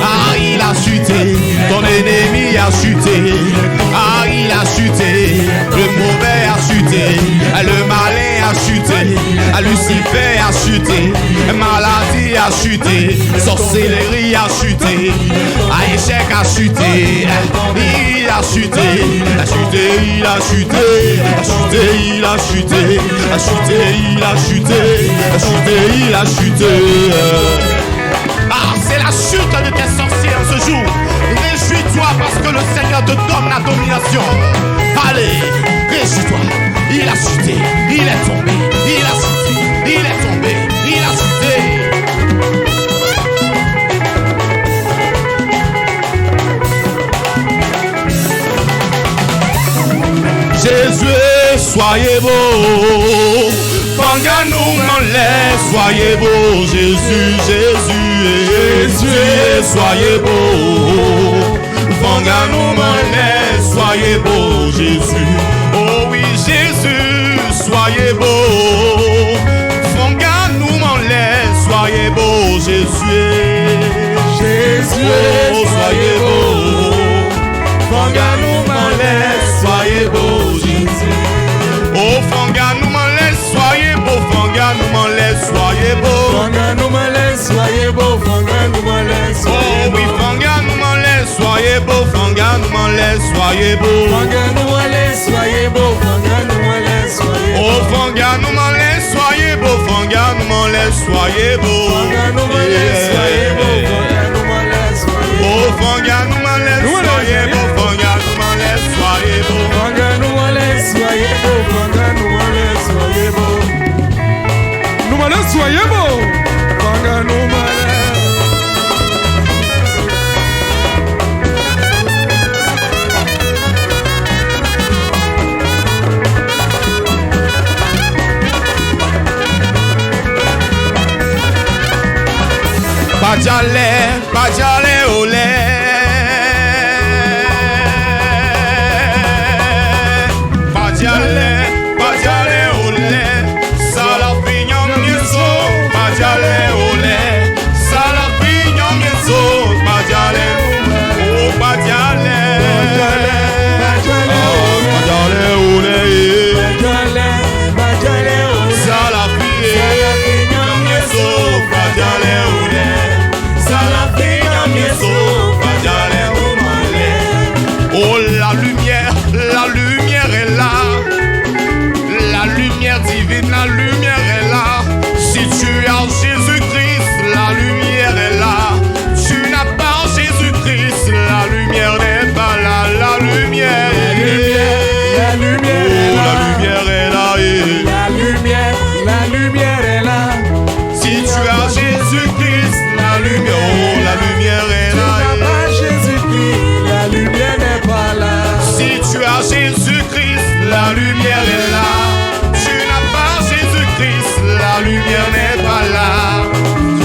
L: ah il a chuté, ton ennemi a chuté, ah il a chuté, le mauvais a chuté, le malin a chuté, Lucifer a chuté, maladie a chuté, sorcellerie a chuté, échec a chuté, il a chuté, il a chuté, il a chuté, il a chuté, il a chuté, il a chuté, il a chuté, il a chuté. Ah, c'est la chute de tes sorciers en ce jour. Réjouis-toi parce que le Seigneur te donne la domination. Allez, réjouis-toi. Il a chuté, il est tombé, il a chuté, il est tombé, il a chuté. Jésus, soyez beau. Panganou m'enlève, soyez beau. Jésus, Jésus, Jésus, soyez beau. Panganou m'enlève, soyez beau. Jésus, oh oui, Jésus, soyez beau. Panganou m'enlève, soyez beau. Jésus, Jésus, oh, soyez beau. Panganou m'enlève, soyez beau. Jésus, oh, Panganou m'enlève, soyez beau. Panganou m'enlève, soyez beau. Panganou m'enlève, soyez beau. Panganou m'enlève, soyez beau. Oh oui, Panganou m'enlève, soyez beau. Panganou m'enlève, soyez beau. Panganou m'enlève, soyez beau. Panganou m'enlève, soyez beau. Oh, Panganou m'enlève, soyez beau. Panganou m'enlève, soyez beau. Panganou m'enlève, soyez beau. Panganou m'enlève, soyez beau. Oh, Panganou m'enlève, soyez beau. Panganou m'enlève, soyez beau. Panganou m'enlève, soyez beau. Panganou m'enlève, soyez beau.
H: Nous m'enlève, soyez beau. Panganou m'enlève.
L: Bajale, olé. Bajale, olé. Salapignon miso, bajale, olé. Salapignon miso, bajale, oh bajale. Bajale, olé. Bajale, olé. Salapignon miso, bajale, olé.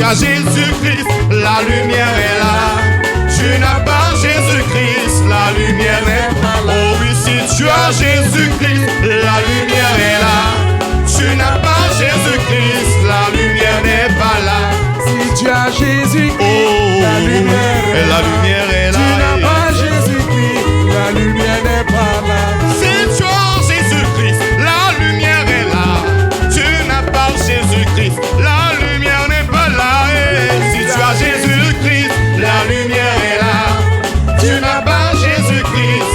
L: as Jésus-Christ, la lumière est là. Tu n'as pas Jésus-Christ, la lumière n'est pas là. Oh oui, si tu as Jésus-Christ, la lumière est là. Tu n'as pas Jésus-Christ, la lumière n'est pas là.
H: Si tu as Jésus-Christ,
L: oh,
H: la lumière est là.
L: Tu
H: n'as pas Jésus-Christ, la lumière n'est pas là.
L: Si tu as Jésus-Christ, la lumière est là. Tu n'as pas Jésus-Christ, la lumière n'est pas là. Et si tu as Jésus-Christ, la lumière est là. Tu n'as pas Jésus-Christ,